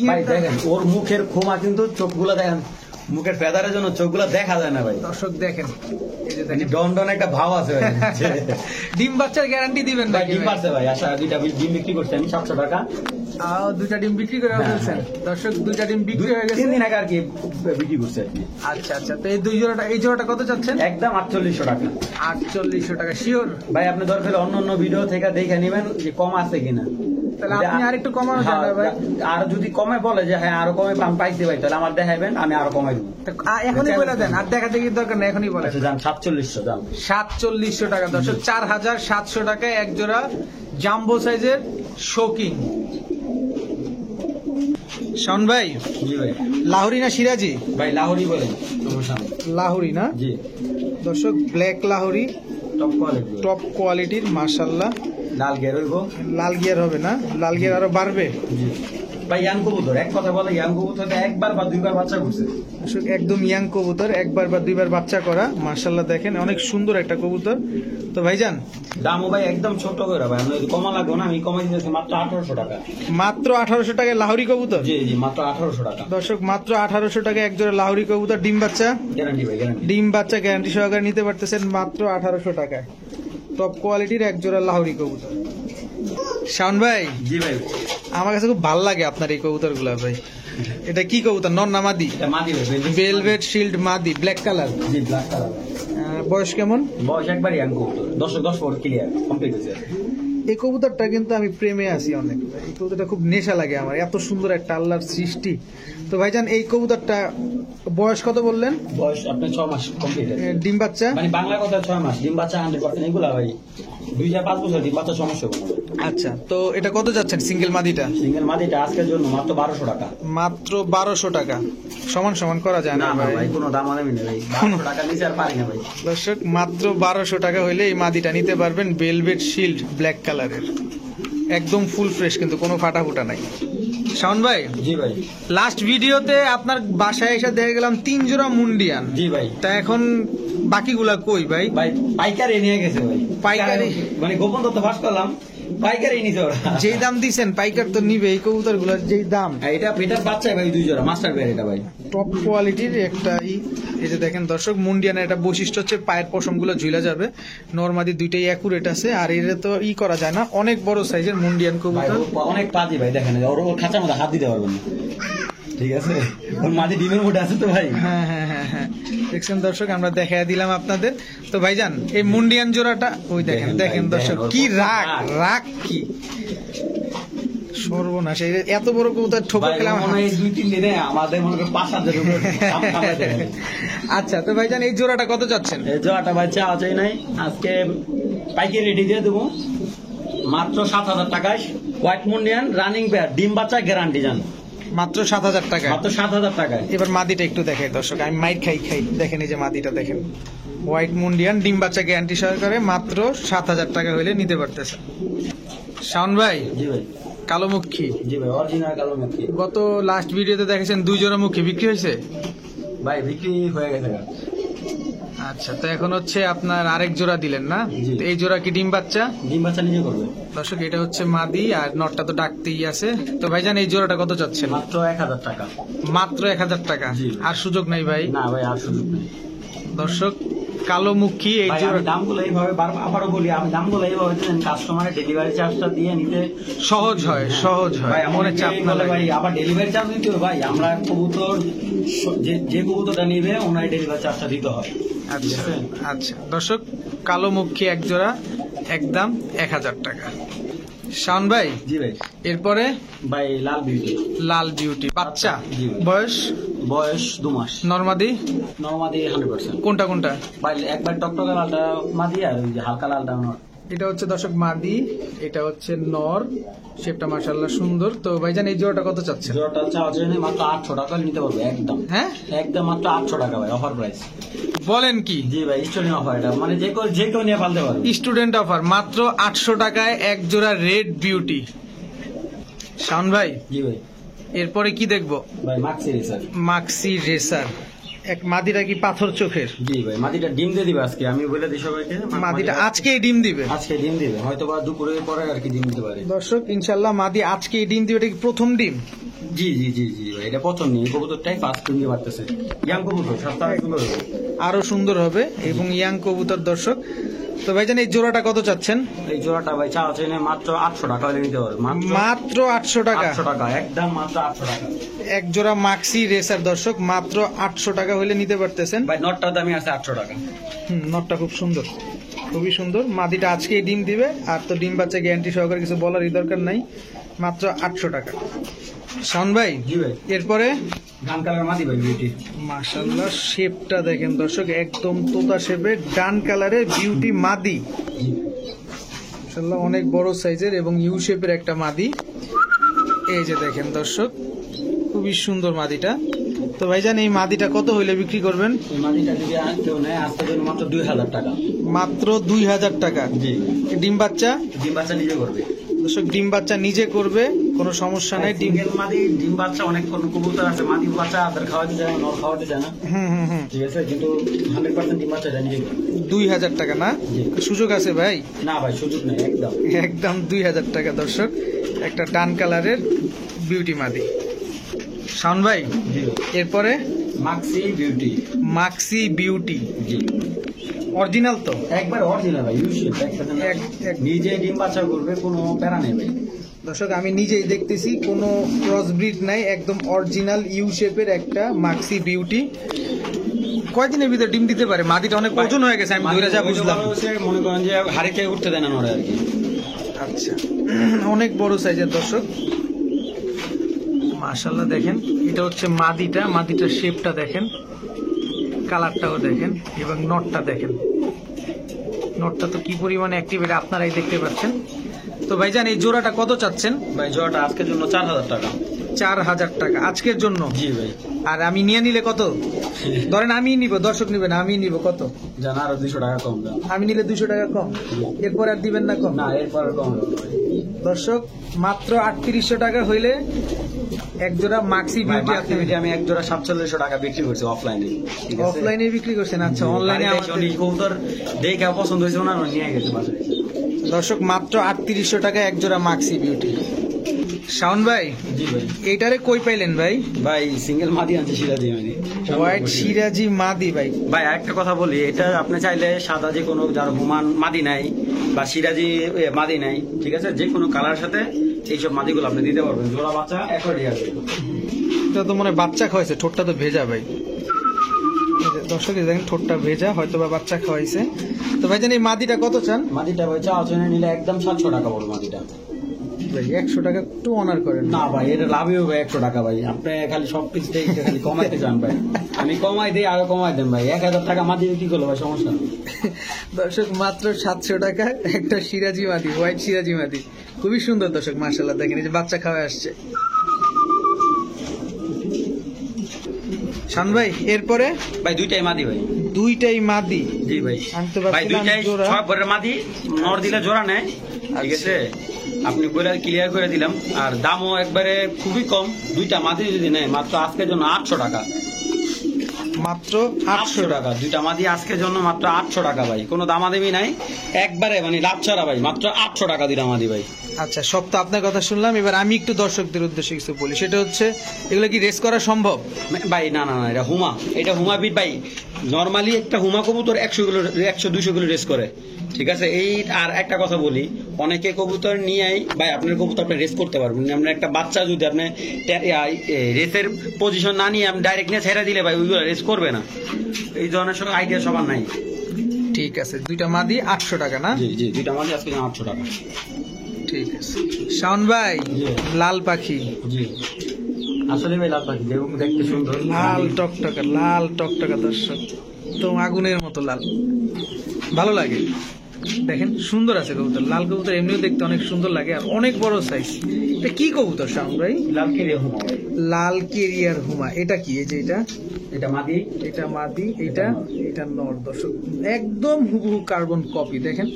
Speaker 2: ভাই দেখেন ওর মুখের খোমা, কিন্তু চোখগুলা দেখেন, মুখের ফেদারের জন্য চোখগুলা দেখা যায় না ভাই।
Speaker 1: দর্শক দেখেন, এই যে দেখেন
Speaker 2: ডন একটা ভাব আছে ভাই।
Speaker 1: ডিম বাচ্চার গ্যারান্টি দিবেন
Speaker 2: ভাই
Speaker 1: নাকি?
Speaker 2: ডিম পারছে ভাই, আশা 2টা ডিম বিক্রি করছি আমি 700 টাকা।
Speaker 1: 2টা ডিম বিক্রি করে ফেলছেন দর্শক? 2টা ডিম বিক্রি হয়ে গেছে
Speaker 2: 3 দিন আগে আর কি বিক্রি করছে আর কি।
Speaker 1: আচ্ছা আচ্ছা, তো এই এই জোড়াটা কত চাচ্ছেন?
Speaker 2: একদম 4800 টাকা।
Speaker 1: 4800 টাকা শিওর?
Speaker 2: ভাই আপনি দরকার অন্য ভিডিও থেকে দেখে নেবেন যে কম আছে কিনা।
Speaker 1: তাহলে আপনি আরেকটু কমানো যান না ভাই?
Speaker 2: আর যদি কমে বলে যে হ্যাঁ আরো কমে পাইছি ভাই, তাহলে আমার দেখাবেন, আমি আরো কমাই দেবো।
Speaker 1: এখনই বলে দেন, আর দেখা দেখি দরকার নেই, এখনই বলে।
Speaker 2: আচ্ছা যান 4700 দাম।
Speaker 1: 4700 টাকা দর্শক, 4700 টাকায় এক জোড়া জাম্বো সাইজের শোকিং। শাওন ভাই,
Speaker 2: জি ভাই।
Speaker 1: লাহোরি না সিরাজি?
Speaker 2: ভাই লাহোরি বলেন, সমস্যা নেই।
Speaker 1: লাহোরি না?
Speaker 2: জি
Speaker 1: দর্শক black Lahori,
Speaker 2: top quality,
Speaker 1: top কোয়ালিটির মাশাআল্লাহ।
Speaker 2: লাল গিয়ার হইব।
Speaker 1: লাল গিয়ার হবে না? লাল গিয়ার আরো বাড়বে।
Speaker 2: জি ভাই, ইয়াং কবুতর, এক কথা বলে ইয়াং কবুতর একবার বা দুইবার বাচ্চা করছে।
Speaker 1: একদম ইয়াং কবুতর, একবার বা দুইবার বাচ্চা করা, মাশাআল্লাহ দেখেন অনেক সুন্দর একটা কবুতর। তো ভাইজান
Speaker 2: দামও ভাই একদম ছোট করে ভাই, আমরা কমা লাগবো না, আমি কমাই দিয়েছি মাত্র 1800 টাকা।
Speaker 1: মাত্র 1800 টাকায় লাহোরি কবুতর?
Speaker 2: জি জি, মাত্র 1800 টাকা
Speaker 1: দর্শক, মাত্র 1800 টাকায় একজোড়া লাহোরি কবুতর, ডিম বাচ্চা
Speaker 2: গ্যারান্টি ভাই, গ্যারান্টি।
Speaker 1: ডিম বাচ্চা গ্যারান্টি সহকারে নিতে পারতেছেন মাত্র 1800 টাকায়, টপ কোয়ালিটির একজোড়া লাহোরি কবুতর। শাওন ভাই,
Speaker 2: জি ভাই,
Speaker 1: আমার কাছে খুব ভালো লাগে আপনার এই কবুতরগুলো ভাই। এটা কি কবুতর, নর না মাদি?
Speaker 2: এটা মাদি ভাই,
Speaker 1: ভেলভেট শিল্ড মাদি, ব্ল্যাক কালার।
Speaker 2: জি ব্ল্যাক কালার।
Speaker 1: বয়স কেমন?
Speaker 2: বয়স একবার ইয়াং কবুতর, 10 পর ক্লিয়ার কমপ্লিট হয়েছে।
Speaker 1: এই কবুতরটা কিন্তু আমি প্রেমে আছি অনেক, এই কবুতরটা খুব নেশা লাগে আমার, এত সুন্দর একটা আল্লাহর সৃষ্টি। তো ভাইজান এই কবুতরটা বয়স কত বললেন?
Speaker 2: বয়স আপনার 6 মাস কমপ্লিট।
Speaker 1: ডিম বাচ্চা?
Speaker 2: মানে বাংলা কথা 6 মাস, ডিম বাচ্চা 100%। এগুলা ভাই 2-5 বছর ডিম বাচ্চা সমস্যা কোনো।
Speaker 1: আচ্ছা, তো এটা কত যাচ্ছেন সিঙ্গেল মাদিটা?
Speaker 2: সিঙ্গেল মাদিটা আজকের জন্য মাত্র 1200 টাকা।
Speaker 1: মাত্র 1200 টাকা, সমান সমান করা যায়
Speaker 2: না
Speaker 1: না
Speaker 2: না
Speaker 1: ভাই?
Speaker 2: ভাই, কোনো দাম আনামি নেই ভাই, 1200 টাকা নিচে আর পারি না ভাই।
Speaker 1: দর্শক মাত্র 1200 টাকা হইলে এই মাদিটা নিতে পারবেন, ভেলভেট শিল্ড ব্ল্যাক কালারের, একদম ফুল ফ্রেশ, কিন্তু কোনো ফাটা ফুটা নাই। শাওন ভাই,
Speaker 2: জি ভাই,
Speaker 1: লাস্ট ভিডিওতে আপনার বাসায় এসে দেখে গেলাম 3 জোড়া মুন্ডিয়ান।
Speaker 2: জি ভাই।
Speaker 1: তা এখন বাকিগুলা কই ভাই?
Speaker 2: ভাই পাইকারি নিয়ে গেছে ভাই,
Speaker 1: পাইকারি?
Speaker 2: মানে গোপন তথ্য ফাঁস করলাম, পাইকারি নিছে ওরা।
Speaker 1: যেই দাম দিছেন পাইকার তো নিবে এই কবুতর গুলার যেই দাম।
Speaker 2: এটা এটার বাচ্চা ভাই 2 জোড়া মাস্টার বের, এটা ভাই
Speaker 1: টপ কোয়ালিটির একটা এই যে দেখেন দর্শক, মুন্ডিয়ানের একটা বৈশিষ্ট্য হচ্ছে পায়ের পশম গুলো ঝুলা যাবে, নরমাদি দুইটাই অ্যাকুরেট আছে, আর এটা তো করা যায় না, অনেক বড় সাইজের মুন্ডিয়ান
Speaker 2: ভাই,
Speaker 1: কবুতর।
Speaker 2: অনেক পাজি ভাই, দেখেন ওর খাঁচার মধ্যে হাত দিতে পারবেন না। ঠিক আছে, ওর মাঝে ডিমের মোটে আছে তো ভাই।
Speaker 1: হ্যাঁ হ্যাঁ হ্যাঁ হ্যাঁ, দেখছেন দর্শক, আমরা দেখাই দিলাম আপনাদের। তো ভাইজান এই মুন্ডিয়ান জোড়াটা ওই দেখেন,
Speaker 2: দেখেন
Speaker 1: দেখেন
Speaker 2: ভাই,
Speaker 1: দর্শক
Speaker 2: দেখেন,
Speaker 1: কি
Speaker 2: ওর
Speaker 1: রাগ,
Speaker 2: রাগ।
Speaker 1: রাগ কি সর্বনাশ, এই এত বড় কবুতর ঠোকর
Speaker 2: ভাই,
Speaker 1: খেলাম।
Speaker 2: মনে হয় এই 2-3 দিনে আমাদের মনে করে 5,000 উপরে দাম কামাই দেবে।
Speaker 1: আচ্ছা, তো ভাইজান এই জোড়াটা কত চাচ্ছেন?
Speaker 2: এই জোড়াটা ভাই চাওয়া চাই নাই, আজকে পাইকারি রেডি দিয়ে দেবো মাত্র 7,000 টাকায়। হোয়াইট মুন্ডিয়ান রানিং পেয়ার, ডিম বাচ্চা গ্যারান্টি জান,
Speaker 1: মাত্র 7,000 টাকা।
Speaker 2: মাত্র 7,000 টাকায়।
Speaker 1: এবার মাদিটা একটু দেখাই দর্শক, আমি মাইট খাই খাই, দেখেন এই যে মাদিটা দেখেন, হোয়াইট মুন্ডিয়ান ডিম বাচ্চা গ্যারান্টি সহকারে মাত্র 7,000 টাকা হইলে নিতে পারতেছে। শাওন ভাই,
Speaker 2: জি ভাই,
Speaker 1: কালো মুখী,
Speaker 2: জি ভাই, অরিজিনাল কালো মুখী
Speaker 1: গত লাস্ট ভিডিওতে দেখেছেন 2 জোড়া মুখী বিক্রি হয়েছে।
Speaker 2: ভাই, বিক্রি হয়ে গেছে গা।
Speaker 1: আচ্ছা, তো এখন হচ্ছে আপনার আরেক জোড়া দিলেন না?
Speaker 2: জি।
Speaker 1: তো এই জোড়া কি ডিম বাচ্চা?
Speaker 2: ডিম বাচ্চা নিজে করবে
Speaker 1: দর্শক, এটা হচ্ছে মাদি আর নটটা তো ডাকতেই আছে। তো ভাইজান এই জোড়াটা কত চাচ্ছেন?
Speaker 2: মাত্র 1,000 টাকা।
Speaker 1: মাত্র 1,000 টাকা।
Speaker 2: জি।
Speaker 1: আর সুযোগ নাই ভাই।
Speaker 2: না ভাই, আর সুযোগ নেই।
Speaker 1: দর্শক, কালো মুখী এই
Speaker 2: ভাই,
Speaker 1: জোড়া
Speaker 2: আমি দামগুলো এইভাবে আবারও বলি, আমি দামগুলো এইভাবে দেন, কাস্টমারের ডেলিভারি চার্জটা দিয়ে নিতে
Speaker 1: সহজ হয়,
Speaker 2: হ্যাঁ।
Speaker 1: সহজ হয়,
Speaker 2: ভাই,
Speaker 1: মনে
Speaker 2: অনেকেই
Speaker 1: চাপ না
Speaker 2: বলে
Speaker 1: লাগে।
Speaker 2: ভাই আবার ডেলিভারি চার্জ দিতে হবে। ভাই, আমরা কবুতর যে কবুতরটা নিবে ওনার ডেলিভারি চার্জটা দিতে হয়।
Speaker 1: আচ্ছা
Speaker 2: ঠিক আছে?
Speaker 1: আচ্ছা দর্শক, কালো মুখী এক জোড়া একদম 1,000 টাকা। শাওন ভাই,
Speaker 2: জি ভাই।
Speaker 1: এরপরে
Speaker 2: ভাই, লাল বিউটি,
Speaker 1: লাল বিউটি বাচ্চা,
Speaker 2: জি।
Speaker 1: বয়স
Speaker 2: বয়স 2 মাস,
Speaker 1: নরমাদি,
Speaker 2: নর্মাদি 100%।
Speaker 1: কোনটা কোনটা?
Speaker 2: ভাই, একবার টকটকে লালটা মাদি আর ওই যে হালকা লালটা আমার।
Speaker 1: এটা হচ্ছে দর্শক মাদি, এটা হচ্ছে নর, শেপটা মাশাআল্লাহ সুন্দর। তো ভাইজান এই জোড়াটা কত চাচ্ছেন?
Speaker 2: জোড়াটা চাওয়া যায় না, মাত্র 800 টাকা নিতে পারবে একদম।
Speaker 1: হ্যাঁ,
Speaker 2: একদম মাত্র 800 টাকা ভাই, অফার প্রাইস।
Speaker 1: বলেন কি?
Speaker 2: জি ভাই, স্টোরি অফার এটা, মানে যে কেউ নিয়ে পালতে পারবে।
Speaker 1: স্টুডেন্ট অফার, মাত্র 800 টাকায় এক জোড়া রেড বিউটি। শাওন ভাই,
Speaker 2: জি ভাই।
Speaker 1: এরপরে কি দেখবো?
Speaker 2: ভাই, মাক্সি রেসার।
Speaker 1: মাক্সি রেসার, এক মাদিটা কি পাথর চোখের?
Speaker 2: জি ভাই, মাদিটা ডিম দিয়ে দিবে আজকে, আমি বলে দিই সবাইকে।
Speaker 1: মাদিটা আজকেই ডিম দিবে।
Speaker 2: আজকে ডিম দিবে, হয়তো বা দুপুরের পরে আর কি ডিম দিতে পারে।
Speaker 1: দর্শক, ইনশাল্লাহ মাদি আজকে ডিম দিবে। এটা কি প্রথম ডিম?
Speaker 2: জি জি জি জি ভাই, এটা পছন্দ নেই, কবুতরটাই ফার্স্ট ডিম দিয়ে পারতেছে। ইয়াং কবুতর, সস্তা সুন্দর হবে।
Speaker 1: আরো সুন্দর হবে এবং ইয়াং কবুতর। দর্শক, তো ভাইজান এই জোড়াটা কত চাচ্ছেন?
Speaker 2: এই জোড়াটা ভাই চাওয়া চাই না, মাত্র 800 টাকা হলে নিতে পারবে।
Speaker 1: মাত্র 800 টাকা।
Speaker 2: 800 টাকা, একদম মাত্র 800 টাকা।
Speaker 1: এক জোড়া মাক্সি রেসার দর্শক মাত্র 800 টাকা হলে নিতে পারতেছেন।
Speaker 2: ভাই, নটটার দামই আছে 800 টাকা।
Speaker 1: নটটা খুব সুন্দর, খুবই সুন্দর। মাদিটা আজকেই ডিম দিবে, আর তো ডিম বাচ্চা গ্যারান্টি সহকারে কিছু বলারই দরকার নাই। মাত্র 800 টাকা। শাওন ভাই,
Speaker 2: জি ভাই।
Speaker 1: এরপরে
Speaker 2: গান কালার মাদি ভাই, বিউটি।
Speaker 1: মাশাআল্লাহ শেপটা দেখেন দর্শক, একদম তোতা শেপের ডান কালারে বিউটি মাদি।
Speaker 2: জি।
Speaker 1: মাশাআল্লাহ অনেক বড় সাইজের এবং ইউ শেপের একটা মাদি। এই যে দেখেন দর্শক, খুবই সুন্দর মাদিটা। তো ভাইজান এই মাদিটা কত হইলে বিক্রি করবেন?
Speaker 2: এই মাদিটা যদি কেউ নেয় আজকে জন্য মাত্র 2,000 টাকা।
Speaker 1: মাত্র 2,000 টাকা।
Speaker 2: জি।
Speaker 1: ডিম বাচ্চা?
Speaker 2: ডিম বাচ্চা নিজে করবে।
Speaker 1: দর্শক, ডিম বাচ্চা নিজে করবে, কোনো সমস্যা নাই। ডিম
Speaker 2: সিঙ্গেল মাদি ডিম বাচ্চা, অনেক কোন কবুতর আছে মাদি বাচ্চা আদার খাওয়াতে যায় না, নর খাওয়াতে যায় না।
Speaker 1: হুম হুম হুম,
Speaker 2: ঠিক আছে, কিন্তু 100% ডিম বাচ্চা নিজে করবে।
Speaker 1: 2,000 টাকা না?
Speaker 2: জি।
Speaker 1: সুযোগ আছে ভাই?
Speaker 2: না ভাই, সুযোগ নেই একদম।
Speaker 1: একদম 2,000 টাকা দর্শক, একটা ডান কালারের বিউটি মাদি। শাওন ভাই,
Speaker 2: জি।
Speaker 1: এরপরে
Speaker 2: মাক্সি বিউটি।
Speaker 1: মাক্সি বিউটি,
Speaker 2: জি।
Speaker 1: অরিজিনাল তো?
Speaker 2: একবার অরিজিনাল ভাই, ইউশিপ নিজে ডিম বাচ্চা করবে, কোনো প্যারা নেই ভাই।
Speaker 1: দর্শক, আমি নিজেই দেখতেছি কোনো ক্রস ব্রিড নাই, একদম অরিজিনাল ইউ শেপের একটা মাক্সি বিউটি। কয়দিনের ভিতরে ডিম দিতে পারে? মাদিটা অনেক ওজন হয়ে গেছে, আমি ধরে যা বুঝলাম।
Speaker 2: মনে করেন যে হাড়ি খেয়ে উঠতে দেয় না নড়ে আর কি।
Speaker 1: আচ্ছা, অনেক বড় সাইজের দর্শক। মাশাআল্লাহ দেখেন, এটা হচ্ছে মাদিটা, মাদিটার শেপটা দেখেন, কালারটাও দেখেন এবং নটটা দেখেন। নটটা তো কি পরিমাণে অ্যাক্টিভ, এটা আপনারাই দেখতে পাচ্ছেন। তো ভাইজান এই জোড়াটা কত চাচ্ছেন?
Speaker 2: ভাই, জোড়াটা আজকের জন্য 4,000 টাকা।
Speaker 1: 4,000 টাকা আজকের জন্য?
Speaker 2: জি ভাই।
Speaker 1: আর আমি নিয়ে নিলে কত? ধরেন আমি নিব, দর্শক নিবেন, আমি নিব কত?
Speaker 2: জানা আরো 200 টাকা কম দাম।
Speaker 1: আমি নিলে 200 টাকা কম, এরপর আর দিবেন না কম?
Speaker 2: না, এরপর আর কম হবে ভাই।
Speaker 1: দর্শক, মাত্র 3800 টাকা হইলে এক জোড়া মাক্সি
Speaker 2: ভাই,
Speaker 1: বিউটি
Speaker 2: মাক্সি বিউটি আমি এক জোড়া 4700 টাকা বিক্রি করছি অফলাইনে। ঠিক আছে,
Speaker 1: অফলাইনে বিক্রি করছেন? আচ্ছা, অনলাইনে আমাদের
Speaker 2: কবুতর দেখে পছন্দ হয়েছে ওনার নিয়ে গেছে বাসায়।
Speaker 1: দর্শক, মাত্র 3800 টাকা এক জোড়া মাক্সি বিউটি। শাওন ভাই
Speaker 2: জি ভাই।
Speaker 1: এইটারে কই পাইলেন ভাই?
Speaker 2: ভাই সিঙ্গেল মাদি আনছে সিরাজি মানে
Speaker 1: হোয়াইট সিরাজি মাদি ভাই।
Speaker 2: ভাই একটা কথা বলি, এটা আপনি চাইলে সাদা যে কোনো যার হুমান মাদি নাই বা সিরাজি মাদি নাই, ঠিক আছে, যে কোনো কালার সাথে এইসব মাদিগুলো আপনি দিতে পারবেন। জোড়া বাচ্চা একবারই আসবে।
Speaker 1: এটা তো মনে হয় বাচ্চা খাওয়াইছে, ঠোঁটটা তো ভেজা ভাই। দর্শক দেখেন ঠোঁটটা ভেজা, হয়তো বা বাচ্চা খাওয়াইছে। তো ভাই জান এই মাদিটা কত চান?
Speaker 2: মাদিটা ভাই চা আলোচনা নিলে একদম 700 টাকা পড়বে মাদিটা।
Speaker 1: ভাই 100 টাকা একটু অনার করেন।
Speaker 2: না ভাই, এটা লাভই হবে 100 টাকা ভাই। আপনি খালি সব কিছু খালি কমাইতে চান ভাই, আমি কমাই দিই, আরো কমাই দেন ভাই। 1000 টাকা মাদি কি করলো ভাই, সমস্যা নেই।
Speaker 1: দর্শক মাত্র 700 টাকা একটা সিরাজি মাদি, হোয়াইট সিরাজি মাদি, খুবই সুন্দর দর্শক, মাশাআল্লাহ। দেখেন এই যে বাচ্চা খাওয়া আসছে। শান ভাই এরপরে
Speaker 2: ভাই দুইটাই মাদি ভাই।
Speaker 1: দুইটাই মাদি।
Speaker 2: জি ভাই।
Speaker 1: আনতে
Speaker 2: ভাই
Speaker 1: পারছিলাম
Speaker 2: দুইটাই
Speaker 1: জোড়া।
Speaker 2: 6 ভরের মাদি, নর দিলে জোড়া নেয়, ঠিক আছে। আপনি বলে ক্লিয়ার করে দিলাম। আর দামও একবারে খুবই কম। দুইটা মাদি যদি নেয় মাত্র আজকের জন্য 800 টাকা।
Speaker 1: মাত্র
Speaker 2: 800 টাকা দুইটা মাদি আজকের জন্য মাত্র 800 টাকা ভাই। কোনো দামাদামি নাই, একবারে মানে লাভ ছাড়া ভাই। মাত্র 800 টাকা দুইটা মাদি ভাই।
Speaker 1: আচ্ছা, সব তো আপনার কথা শুনলাম, এবার আমি একটু দর্শকদের উদ্দেশ্যে কিছু বলি। সেটা হচ্ছে এগুলো কি রেস করা সম্ভব?
Speaker 2: ভাই না না না, এটা হুমা, এটা হুমা বিট ভাই। নর্মালি একটা হুমা কবুতর 100-200 কিলো রেস করে, ঠিক আছে। এই আর একটা কথা বলি, অনেকে কবুতর নিয়েই ভাই আপনার কবুতর আপনি রেস করতে পারবেন। আপনার একটা বাচ্চা যদি আপনি রেসের পজিশন না নিয়ে আপনি ডাইরেক্ট নিয়ে ছেড়ে দিলে ভাই ওইগুলো রেস করবে না। এই ধরনের সব আইডিয়া সবার নাই।
Speaker 1: ঠিক আছে, দুইটা মাদি 800 টাকা না?
Speaker 2: জি জি, দুইটা মাদি আজকে 800 টাকা।
Speaker 1: ঠিক আছে। শাওন ভাই
Speaker 2: জি।
Speaker 1: লাল পাখি,
Speaker 2: জি আসলে ভাই লাভ পাখি যেরকম দেখতে সুন্দর,
Speaker 1: লাল টকটকা, লাল টকটকা দর্শক, তো আগুনের মতো লাল, ভালো লাগে। দেখেন সুন্দর আছে কবুতর, লাল কবুতর এমনিও দেখতে অনেক সুন্দর লাগে, আর অনেক বড় সাইজ। এটা কি কবুতর শাওন ভাই?
Speaker 2: লাল কেরিয়া হুমা ভাই।
Speaker 1: লাল কেরিয়ার হুমা। এটা কি? এই যে এটা,
Speaker 2: এটা মাদি,
Speaker 1: এটা মাদি, এটা এটা নর দর্শক। একদম হুবহু কার্বন কপি, দেখেন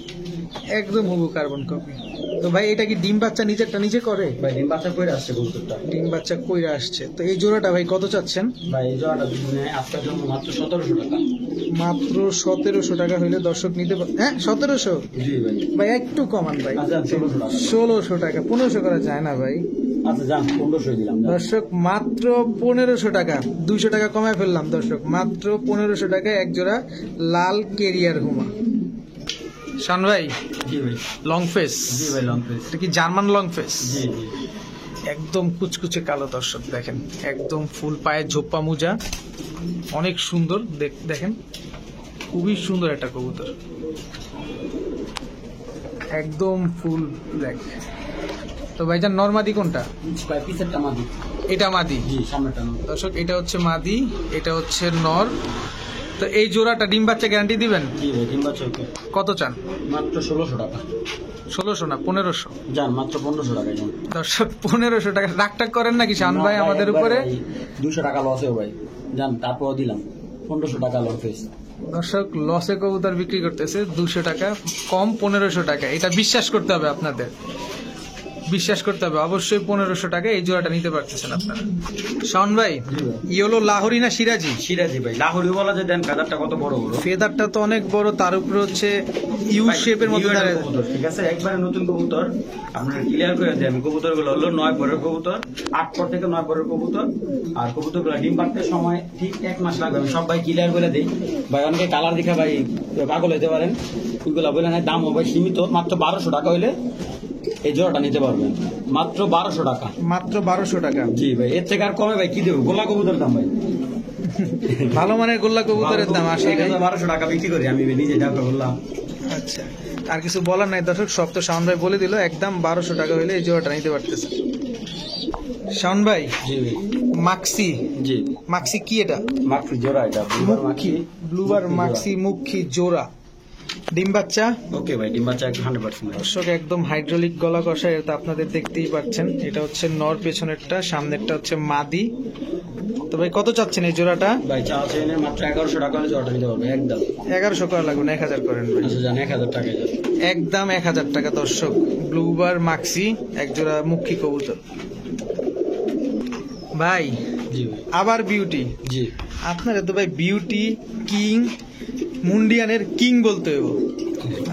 Speaker 1: একদম হুবহু কার্বন কপি। তো ভাই এটা কি ডিম বাচ্চা নিজেরটা নিজে করে?
Speaker 2: ভাই ডিম বাচ্চা করে আসছে কবুতরটা।
Speaker 1: ডিম বাচ্চা কইরা আসছে। তো এই জোড়াটা ভাই কত চাচ্ছেন?
Speaker 2: ভাই এই জোড়াটা আজকের জন্য মাত্র 1700 টাকা।
Speaker 1: মাত্র 1700 টাকা হইলে দর্শক নিতে হ্যাঁ 1700?
Speaker 2: জি ভাই।
Speaker 1: ভাই একটু কমান ভাই।
Speaker 2: আচ্ছা 1600 টাকা।
Speaker 1: 1600 টাকা, 1500 করা যায় না ভাই?
Speaker 2: আচ্ছা যান 1500 দিলাম।
Speaker 1: দর্শক মাত্র 1500 টাকা, 200 টাকা কমায় ফেললাম দর্শক। মাত্র 1500 টাকায় এক জোড়া লাল কেরিয়ার হুমা। শান ভাই
Speaker 2: জি ভাই।
Speaker 1: লং ফেস,
Speaker 2: জি ভাই লং ফেস।
Speaker 1: এটা কি জার্মান লং ফেস?
Speaker 2: জি জি।
Speaker 1: একদম কুচকুচে কালো দর্শক, দেখেন একদম ফুল পায়ে ঝোপ্পা মোজা, অনেক সুন্দর দেখেন, খুবই সুন্দর একটা কবুতর, একদম ফুল ব্ল্যাক। তো ভাইজান নরমাদি কোনটা?
Speaker 2: ভাই পিছেরটা মাদি।
Speaker 1: এটা মাদি।
Speaker 2: জি সামনেটা নর।
Speaker 1: দর্শক এটা হচ্ছে মাদি, এটা হচ্ছে নর। তো এই জোড়াটা ডিম বাচ্চা গ্যারান্টি দিবেন?
Speaker 2: জি ভাই ডিম বাচ্চা ওকে।
Speaker 1: কত চান?
Speaker 2: মাত্র 1600 টাকা।
Speaker 1: 1600 না 1500?
Speaker 2: যান মাত্র 1500 টাকা যান।
Speaker 1: দর্শক 1500 টাকা রাগটাক করেন নাকি শান ভাই আমাদের উপরে?
Speaker 2: 200 টাকা লসেও ভাই যান, তারপর দিলাম 1500 টাকা লং ফেস।
Speaker 1: দর্শক লসে কবুতর বিক্রি করতেছে 200 টাকা কম, 1500 টাকা। এটা বিশ্বাস করতে হবে আপনাদের, বিশ্বাস করতে হবে অবশ্যই। 1500 টাকা এই জোড়াটা নিতে পারতেছেন আপনারা। শাওন ভাই ইয়েলো লাহোরি না সিরাজি?
Speaker 2: সিরাজি ভাই। লাহোরি বলা যায়, দেন ফেদারটা কত বড় বড়।
Speaker 1: ফেদারটা তো অনেক বড়, তার উপরে হচ্ছে ইউ শেপের মতো দাঁড়ায়।
Speaker 2: কবুতর ঠিক আছে, একবারে নতুন কবুতর। আপনারা ক্লিয়ার করে দেন, কবুতর গুলো হলো 9 পরের কবুতর, 8 পর থেকে 9 পরের কবুতর। আর কবুতর গুলো ডিম পাড়তে সময় ঠিক 1 মাস লাগবে। আমি সব ভাই ক্লিয়ার করে দিই ভাই। অনেকে কালার দেখে ভাই পাগল হইতে পারেন, ওইগুলা বলে না। দাম হবে সীমিত, মাত্র 1200 টাকা হইলে এই জোড়াটা নিতে পারবেন। মাত্র 1200 টাকা।
Speaker 1: মাত্র 1200 টাকা?
Speaker 2: জি ভাই, এর থেকে আর কমে ভাই কি দেবো? গোলা কবুতর দাম ভাই,
Speaker 1: ভালো মানের গোল্লা কবুতরের দাম 80 টাকা।
Speaker 2: 1200 টাকা বিক্রি করি আমি নিজে, টাকা বললাম।
Speaker 1: আচ্ছা, আর কিছু বলার নাই দর্শক, সব তো শাওন ভাই বলে দিল। একদম 1200 টাকা হইলে এই জোড়াটা নিতে পারতেছে। শাওন ভাই
Speaker 2: জি ভাই।
Speaker 1: মাক্সি,
Speaker 2: জি
Speaker 1: মাক্সি কি এটা?
Speaker 2: মাক্সি জোড়া, এটা ব্লুবার মাক্সি।
Speaker 1: ব্লুবার মাক্সি মুখী জোড়া, ডিম বাচ্চা।
Speaker 2: ওকে ভাই, ডিম বাচ্চা 100%।
Speaker 1: দর্শক একদম হাইড্রোলিক গলা কষা, এটা আপনাদের দেখতেই পাচ্ছেন। এটা হচ্ছে নর, পেছনেরটা, সামনেরটা হচ্ছে মাদি। তো ভাই কত চাচ্ছেন এই জোড়াটা?
Speaker 2: ভাই চা চেনে মাত্র 1100 টাকা হলে জোড়াটা নিতে পারবে একদম।
Speaker 1: 1100 করা লাগবে না, 1000 করেন ভাই।
Speaker 2: আচ্ছা জান 1000 টাকা যাবে
Speaker 1: একদম 1000 টাকা। দর্শক ব্লুবার মাক্সি এক জোড়া মুখী কবুতর। ভাই
Speaker 2: জি ভাই।
Speaker 1: আবার বিউটি।
Speaker 2: জি
Speaker 1: আপনারা তো ভাই বিউটি কিং, মুন্ডিয়ানের কিং বলতে হইব।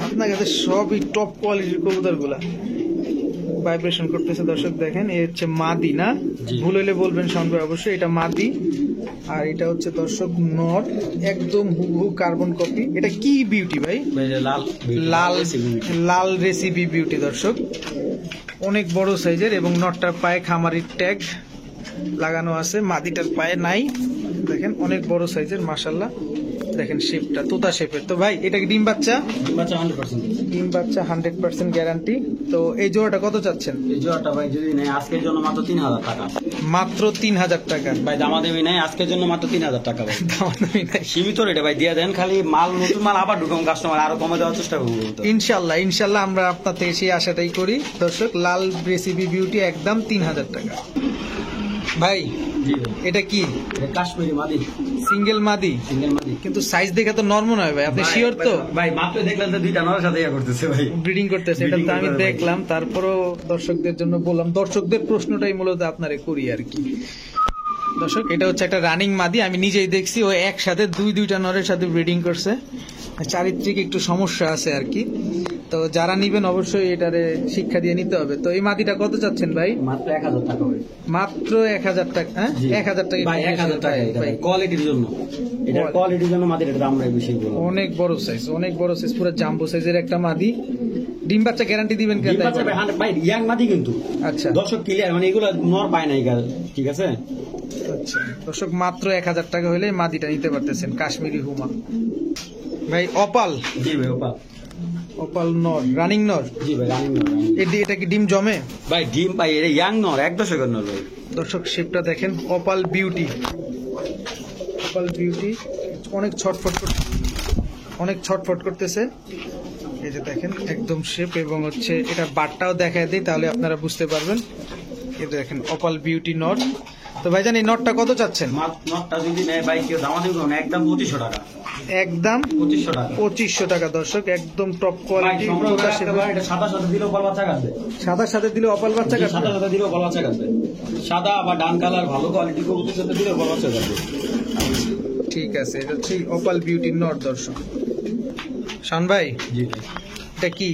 Speaker 1: আপনার কাছে সবই টপ কোয়ালিটির কবুতর গুলা। ভাইব্রেশন করতেছে দর্শক দেখেন। এই হচ্ছে মাদি না,
Speaker 2: জি।
Speaker 1: ভুল হইলে বলবেন শাওন ভাই অবশ্যই। এটা মাদি আর এটা হচ্ছে দর্শক নর, একদম হুবহু কার্বন কপি। এটা কি বিউটি ভাই?
Speaker 2: ভাই যে লাল
Speaker 1: লাল
Speaker 2: রেসিপি।
Speaker 1: লাল রেসিপি বিউটি দর্শক, অনেক বড় সাইজের এবং নটটার পায়ে খামারির ট্যাগ লাগানো আছে, মাদিটার পায়ে নাই। দেখেন অনেক বড় সাইজের মাশাআল্লাহ। দেখেন শেপটা তোতা শেপের। তো ভাই এটা কি ডিম বাচ্চা?
Speaker 2: বাচ্চা 100%।
Speaker 1: ডিম বাচ্চা 100% গ্যারান্টি। তো এই জোড়াটা কত চাচ্ছেন?
Speaker 2: এই জোড়াটা ভাই যদি নেয় আজকের জন্য মাত্র 3000 টাকা।
Speaker 1: মাত্র 3000 টাকা।
Speaker 2: ভাই দামাদামি নাই, আজকের জন্য মাত্র 3000 টাকা ভাই।
Speaker 1: দামাদামি নাই।
Speaker 2: সীমিত রেটে ভাই দিয়ে দেন, খালি মাল নতুন মাল আবার ঢুকাম, কাস্টমার আরো কমে দেওয়ার চেষ্টা করবো তো।
Speaker 1: ইনশাল্লাহ ইনশাল্লাহ আমরা আপনার থেকে সেই আশাটাই করি দর্শক। লাল রেসিপি বিউটি একদম 3000 টাকা। ভাই
Speaker 2: জি ভাই,
Speaker 1: এটা কি
Speaker 2: এটা কাশ্মীরি মাদি,
Speaker 1: সিঙ্গেল মাদি?
Speaker 2: সিঙ্গেল মাদি।
Speaker 1: কিন্তু সাইজ দেখে তো নরমাল হয় ভাই, আপনি
Speaker 2: ভাই,
Speaker 1: শিওর তো?
Speaker 2: ভাই মাত্র দেখলেন তো দুইটা নরের সাথে ইয়া করতেছে ভাই।
Speaker 1: ব্রিডিং করতেছে, এটা তো
Speaker 2: Breeding
Speaker 1: আমি
Speaker 2: করতে হবে ভাই।
Speaker 1: দেখলাম। তারপরও দর্শকদের জন্য বললাম, দর্শকদের প্রশ্নটাই মূলত আপনারে করি আর কি। দর্শক এটা হচ্ছে একটা রানিং মাদি, আমি নিজেই দেখছি। ও একসাথে দুইটা নরের সাথে ব্রিডিং করছে। চারিত্রিক একটু সমস্যা আছে আর কি। তো যারা নিবেন অবশ্যই এটারে শিক্ষা দিয়ে নিতে হবে। তো এই মাদিটা কত চাচ্ছেন ভাই?
Speaker 2: মাত্র 1000 টাকা ভাই।
Speaker 1: মাত্র 1000 টাকা? হ্যাঁ,
Speaker 2: জি।
Speaker 1: 1000 টাকা
Speaker 2: ভাই 1000 টাকা এটা ভাই কোয়ালিটির জন্য, এটা কোয়ালিটির জন্য মাদির দাম রাই বেশি বলবো।
Speaker 1: অনেক বড় সাইজ, অনেক বড় সাইজ, পুরো জাম্বো সাইজের একটা মাদি। ডিম বাচ্চা গ্যারান্টি দিবেন কেন?
Speaker 2: ডিম বাচ্চা ভাই 100 ভাই ইয়াং মাদি কিন্তু।
Speaker 1: আচ্ছা
Speaker 2: দর্শক ক্লিয়ার, মানে এগুলো নর পায় নাই গাল, ঠিক আছে?
Speaker 1: আচ্ছা দর্শক মাত্র 1000 টাকা হলে মাদিটা নিতে পারতেছেন, কাশ্মীরি হুমা। ভাই অপাল,
Speaker 2: জি ভাই ওপা।
Speaker 1: অপাল নর, রানিং নর।
Speaker 2: জি ভাই রানিং নর।
Speaker 1: এটা কি ডিম জমে?
Speaker 2: ভাই ডিম পাই, এটা ইয়াং নর, 1 দশকের নর ভাই।
Speaker 1: দর্শক শেপটা দেখেন, অপাল বিউটি, অপাল বিউটি। অনেক ছটফট করতেছে। এই যে দেখেন একদম শেপ, এবং হচ্ছে এটা বাটটাও দেখায় দিই তাহলে আপনারা বুঝতে পারবেন। এই দেখেন অপাল বিউটি নট। তো ভাইজান এই নটটা কত চাচ্ছেন?
Speaker 2: নটটা যদি নেয় ভাই কেউ দামা দেবে না, একদম 2500 টাকা।
Speaker 1: একদম
Speaker 2: 2500 টাকা।
Speaker 1: 2500 টাকা দর্শক, একদম টপ
Speaker 2: ভাই
Speaker 1: কোয়ালিটি।
Speaker 2: সংগ্রহ করে রাখতে পারেন, এটা সাদা সাদা দিলেও বল বাচ্চা কাটবে।
Speaker 1: সাদার সাথে দিলে অপাল বাচ্চা কাটবে?
Speaker 2: সাদা সাদা দিলেও বল বাচ্চা কাটবে। সাদা বা ডান কালার ভালো কোয়ালিটি কবুতরের সাথে দিলেও বল বাচ্চা কাটবে।
Speaker 1: ঠিক আছে, এটা হচ্ছে অপাল বিউটি নট দর্শক। শান ভাই
Speaker 2: জি ভাই।
Speaker 1: এটা কি?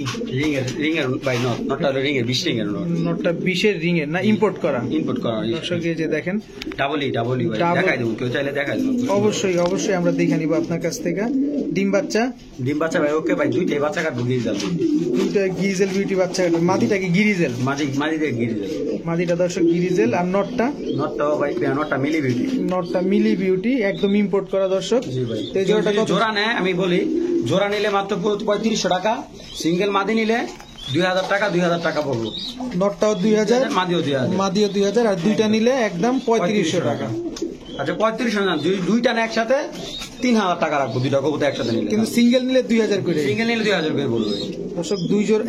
Speaker 2: রিং এর ভাই নটটা হলো রিং এর 20 রিং এর নট।
Speaker 1: নটটা 20-এর রিং এর না, ইম্পোর্ট করা?
Speaker 2: ইনপুট করা।
Speaker 1: দর্শক এই যে দেখেন,
Speaker 2: ডাবলই ভাই,
Speaker 1: Double-
Speaker 2: দেখাই দেবো, কেউ চাইলে দেখাই দেবো।
Speaker 1: অবশ্যই আমরা দেখে নিব আপনার কাছ থেকে। ডিম বাচ্চা
Speaker 2: ডিম বাচ্চা ভাই ওকে ভাই, দুইটাই বাচ্চা কাটবো গিয়ে যাবে।
Speaker 1: দুইটা গিরিজেল বিউটি বাচ্চা কাটবে। মাদিটা কি গিরিজেল?
Speaker 2: মাঝি দিয়ে গিয়ে যাবে।
Speaker 1: মাদিটা দর্শক গিরিজেল। আর নটটা?
Speaker 2: নটটাও ভাই, নটটা মিলি বিউটি।
Speaker 1: নটটা মিলি বিউটি, একদম ইম্পোর্ট করা দর্শক।
Speaker 2: জি ভাই।
Speaker 1: তো এই জোড়াটা কত?
Speaker 2: জোড়া নেয় আমি বলি, জোড়া নিলে মাত্র 3500 টাকা, সিঙ্গেল মাদি নিলে 2000 টাকা, 2000 টাকা পড়বো।
Speaker 1: নটটাও 2000,
Speaker 2: মাদিও 2000।
Speaker 1: মাদিও 2000, আর দুইটা নিলে একদম 3500 টাকা।
Speaker 2: আচ্ছা 3500 না, দুইটা না একসাথে 3000 টাকা রাখবো, দুইটা কবুতর একসাথে নিলে।
Speaker 1: কিন্তু সিঙ্গেল নিলে 2000 করে।
Speaker 2: সিঙ্গেল নিলে 2000 করে বলবো।
Speaker 1: দর্শক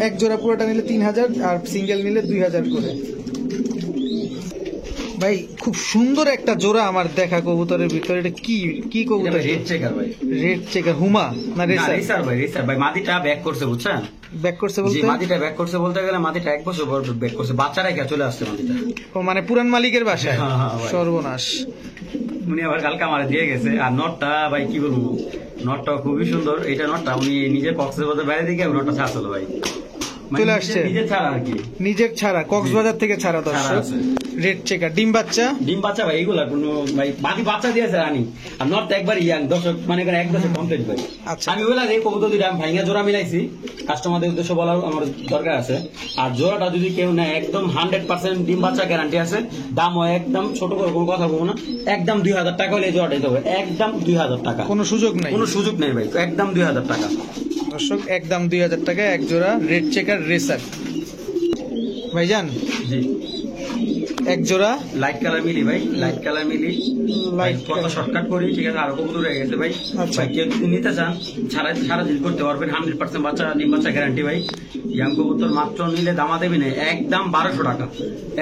Speaker 1: এক জোড়া পুরোটা নিলে 3000, আর সিঙ্গেল নিলে 2000 করে। ভাই খুব সুন্দর একটা জোড়া আমার দেখা কবুতরের ভিতরে। এটা কি কবুতর?
Speaker 2: রেড চেকার ভাই।
Speaker 1: রেড চেকার হুমা না রেসার?
Speaker 2: রেসার ভাই, মাদিটা ব্যাক করছে বুঝছেন?
Speaker 1: ব্যাক করছে
Speaker 2: জি,
Speaker 1: বলতে?
Speaker 2: মাদিটা ব্যাক করছে বলতে গেলে মাদিটা 1 বছর পর ব্যাক করছে, বাচ্চারা কে চলে আসছে মাদিটা।
Speaker 1: ও মানে পুরান মালিকের বাসায়?
Speaker 2: হ্যাঁ, হ্যাঁ, ভাই।
Speaker 1: সর্বনাশ।
Speaker 2: উনি আবার কালকে আমারে দিয়ে গেছে। আর নটটা ভাই কি বলবো, নটটা খুবই সুন্দর। এটা নটটা উনি নিজে কক্সবাজার বাইরে দিকে নটটা ছাড়ছিল ভাই, মানে
Speaker 1: চলে আসছে?
Speaker 2: নিজে ছাড়া আর কি,
Speaker 1: নিজের ছাড়া, কক্সবাজার থেকে ছাড়া
Speaker 2: ছাড়া
Speaker 1: দর্শক।
Speaker 2: আছে।
Speaker 1: রেড চেকার, ডিম বাচ্চা?
Speaker 2: ডিম বাচ্চা ভাই, এগুলা কোনো ভাই বাকি বাচ্চা দিয়েছে রানি। আর নটটা একবার ইয়াং, দর্শক মানে এখানে 1 বছর কমপ্লিট ভাই।
Speaker 1: আচ্ছা।
Speaker 2: আমি বললাম এই কবুতর দুইটা আমি ভাইঙ্গা জোড়া মিলাইছি, কাস্টমারদের উদ্দেশ্য বলার আমার দরকার আছে। আর জোড়াটা যদি কেউ নেয় একদম 100% ডিম বাচ্চা গ্যারান্টি আছে। দামও একদম ছোট করে কোনো কথা বলবো না, একদম 2000 টাকা হলে এই জোড়াটা দিতে হবে, একদম 2000 টাকা,
Speaker 1: কোনো সুযোগ নাই?
Speaker 2: কোনো সুযোগ নেই ভাই, একদম 2000 টাকা।
Speaker 1: দর্শক একদম 2000 টাকা এক জোড়া রেড চেকার রেসার। ভাইজান
Speaker 2: জি,
Speaker 1: এক জোড়া
Speaker 2: লাইট কালার মিলি ভাই, লাইট কালার মিলি।
Speaker 1: লাইট
Speaker 2: কত শর্টকাট করি, ঠিক আছে? আরো কবুতর হয়ে গেছে ভাই।
Speaker 1: আচ্ছা।
Speaker 2: ভাই কেউ যদি নিতে চান সারা দিন করতে পারবেন, 100% বাচ্চা ডিম বাচ্চা গ্যারান্টি ভাই। ইয়াং কবুতর মাত্র নিলে দামা দেবে না, একদম 1200 টাকা,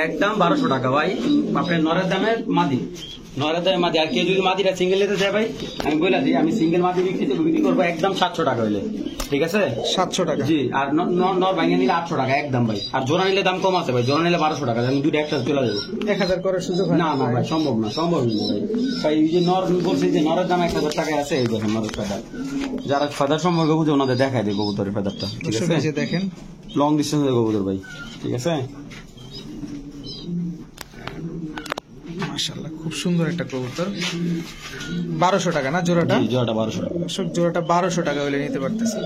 Speaker 2: একদম 1200 টাকা ভাই। আপনার নরের দামের মাদি, নরের দামের মাদি। আর কেউ যদি মাদিটা সিঙ্গেল নিতে চায় ভাই, আমি বলে দিই, আমি সিঙ্গেল মাদি বিক্রি করবো একদম 700 টাকা হইলে, ঠিক আছে?
Speaker 1: 700 টাকা?
Speaker 2: জি। আর নর ভাঙিয়ে নিলে 800 টাকা একদম ভাই। আর জোড়া নিলে দাম কম আছে ভাই, জোড়া নিলে 1200 টাকা, আমি দুটো একসাথে চলে যাবো।
Speaker 1: 1000 করার সুযোগ হয়
Speaker 2: না না ভাই, সম্ভব না ভাই। ভাই এই যে নর বলছি যে নরের দাম 1000 টাকায় আছে, এই দেখেন নরের ফেদার। যারা ফেদার সম্পর্কে বুঝে ওনাদের দেখায় দেয় কবুতরের ফেদারটা, ঠিক
Speaker 1: দর্শক
Speaker 2: আছে?
Speaker 1: এই যে দেখেন
Speaker 2: লং ডিস্টেন্সের কবুতর ভাই, ঠিক আছে।
Speaker 1: মাশাআল্লাহ খুব সুন্দর একটা কবুতর। 1200 টাকা না জোড়াটা?
Speaker 2: জি, জোড়াটা 1200 টাকা।
Speaker 1: দর্শক জোড়াটা 1200 টাকা হলে নিতে পারতেছে।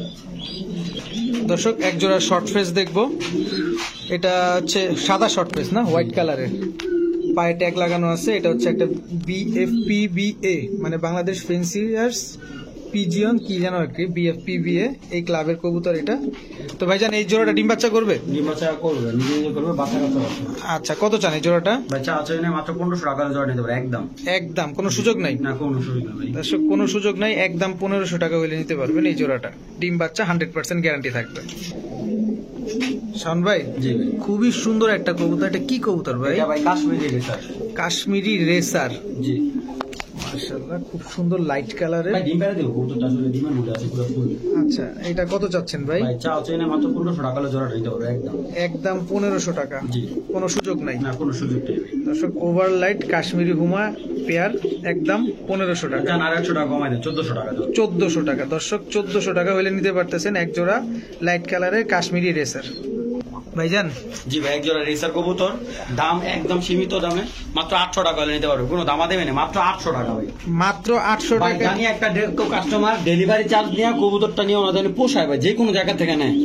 Speaker 1: দর্শক এক জোড়া শর্ট ফেস দেখবো। এটা হচ্ছে সাদা শর্ট ফেস না, হোয়াইট কালারের, পায়ে ট্যাগ লাগানো আছে। এটা হচ্ছে একটা BFPBA মানে বাংলাদেশ ফেন্সিয়ার্স পিজিয়ন কি যেন একটি BFPBA এই ক্লাবের কবুতর এটা। তো ভাইজান এই জোড়াটা ডিম বাচ্চা করবে?
Speaker 2: ডিম বাচ্চা করবে, নিজে নিজে করবে, বাচ্চা কাচ্চা করবে।
Speaker 1: আচ্ছা কত চান এই জোড়াটা?
Speaker 2: ভাই চা চাই না, মাত্র 1500 টাকা জোড়া নিতে পারে একদম।
Speaker 1: একদম কোনো সুযোগ নাই?
Speaker 2: না কোনো সুযোগ না ভাই।
Speaker 1: দর্শক কোনো সুযোগ নাই, একদম 1500 টাকা হলে নিতে পারবেন এই জোড়াটা। ডিম বাচ্চা 100% গ্যারান্টি থাকবে। শাওন ভাই,
Speaker 2: জি ভাই,
Speaker 1: খুবই সুন্দর একটা কবুতর। এটা কি কবুতর ভাই?
Speaker 2: এটা ভাই কাশ্মীরি রেসার।
Speaker 1: কাশ্মীরি রেসার।
Speaker 2: জি
Speaker 1: মাশাআল্লাহ খুব সুন্দর লাইট কালারের।
Speaker 2: ভাই ডিম পেড়ে দেবো, কবুতরটা আসলে ডিমের মধ্যে আছে পুরো ফুল।
Speaker 1: আচ্ছা এটা কত চাচ্ছেন ভাই?
Speaker 2: ভাই চা চাই না, মাত্র 1500 টাকা জোড়া নিতে পারবে একদম।
Speaker 1: একদম 1500 টাকা।
Speaker 2: জি
Speaker 1: কোনো সুযোগ নাই?
Speaker 2: না কোনো সুযোগ নেই ভাই।
Speaker 1: দর্শক ওভার লাইট কাশ্মীরি হুমা পেয়ার একদম 1500 টাকা।
Speaker 2: জান আর 100 টাকা কমাই দেন, 1400 টাকা দাও।
Speaker 1: 1400 টাকা। দর্শক 1400 টাকা হলে নিতে পারতেছেন এক জোড়া লাইট কালারের কাশ্মীরি রেসার। ভাইজান
Speaker 2: জি ভাই, এক জোড়া রেসার কবুতর, দাম একদম সীমিত দামে, মাত্র 800 টাকা হলে নিতে পারবে, কোনো দামা দেবে না, মাত্র 800 টাকা ভাই।
Speaker 1: মাত্র 800
Speaker 2: ভাই
Speaker 1: টাকা।
Speaker 2: জানি একটা কাস্টমার ডেলিভারি চার্জ নিয়ে কবুতরটা নিয়ে ওনাদের পোষায় ভাই, যে কোনো জায়গা থেকে নেয়,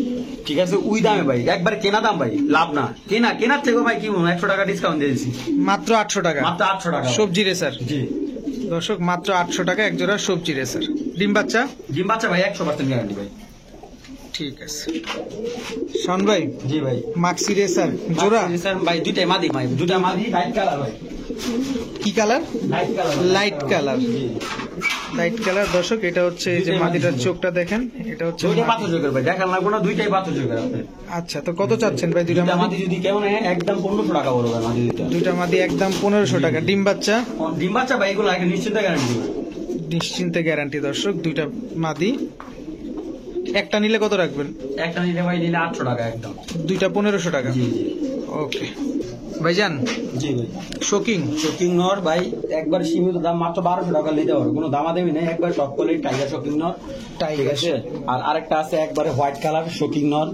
Speaker 2: ঠিক আছে, ওই দামে ভাই, একবার কেনা দাম ভাই, লাভ না, কেনার থেকে ভাই কি 100 টাকা ডিসকাউন্ট দিয়ে দিচ্ছি,
Speaker 1: মাত্র 800 টাকা।
Speaker 2: মাত্র 800 টাকা।
Speaker 1: সবজি রেসার।
Speaker 2: জি
Speaker 1: দর্শক মাত্র 800 টাকা এক জোড়া সবজি রেসার। ডিম বাচ্চা?
Speaker 2: ডিম বাচ্চা ভাই 100% গ্যারান্টি ভাই।
Speaker 1: ঠিক আছে শাওন ভাই,
Speaker 2: জি ভাই,
Speaker 1: মাক্সি রেসার জোড়া?
Speaker 2: রেসার ভাই দুইটাই মাদি ভাই, দুইটা মাদি, লাইট কালার ভাই।
Speaker 1: কি colour?
Speaker 2: Light colour.
Speaker 1: Light colour.
Speaker 2: জি
Speaker 1: লাইট কালার। দর্শক এটা হচ্ছে এই যে মাদিটার চোখটা দেখেন, এটা হচ্ছে
Speaker 2: দুইটাই
Speaker 1: মাদি।
Speaker 2: পাথর যোগের ভাই, দেখার লাগবো না, দুইটাই পাথর যোগের আপনি।
Speaker 1: আচ্ছা তো কত চাচ্ছেন ভাই দুইটা
Speaker 2: দুইটা
Speaker 1: মাদি?
Speaker 2: মাদি যদি কেমন একদম 1500 টাকা বলবো ভাই মাদি দুইটা।
Speaker 1: দুইটা মাদি একদম 1500 টাকা। ডিম বাচ্চা?
Speaker 2: ডিম বাচ্চা ভাই এগুলো আগে নিশ্চিত গ্যারান্টি ভাই।
Speaker 1: নিশ্চিন্তে গ্যারান্টি। দর্শক দুইটা মাদি, একটা নিলে কত রাখবেন?
Speaker 2: একটা নিলে ভাই নিলে 800 টাকা একদম।
Speaker 1: দুইটা 1500 টাকা।
Speaker 2: জি জি
Speaker 1: ওকে ভাইজান,
Speaker 2: জি ভাই,
Speaker 1: শোকিং?
Speaker 2: শোকিং নর ভাই একবার সীমিত দাম, মাত্র 1200 টাকা নিতে পারবে, কোনো দামা দেবি না, একবার টপ কোয়ালিটি টাইগার শোকিং নর, ঠিক আছে। আর আরেকটা আছে একবারে হোয়াইট কালার শোকিং নর,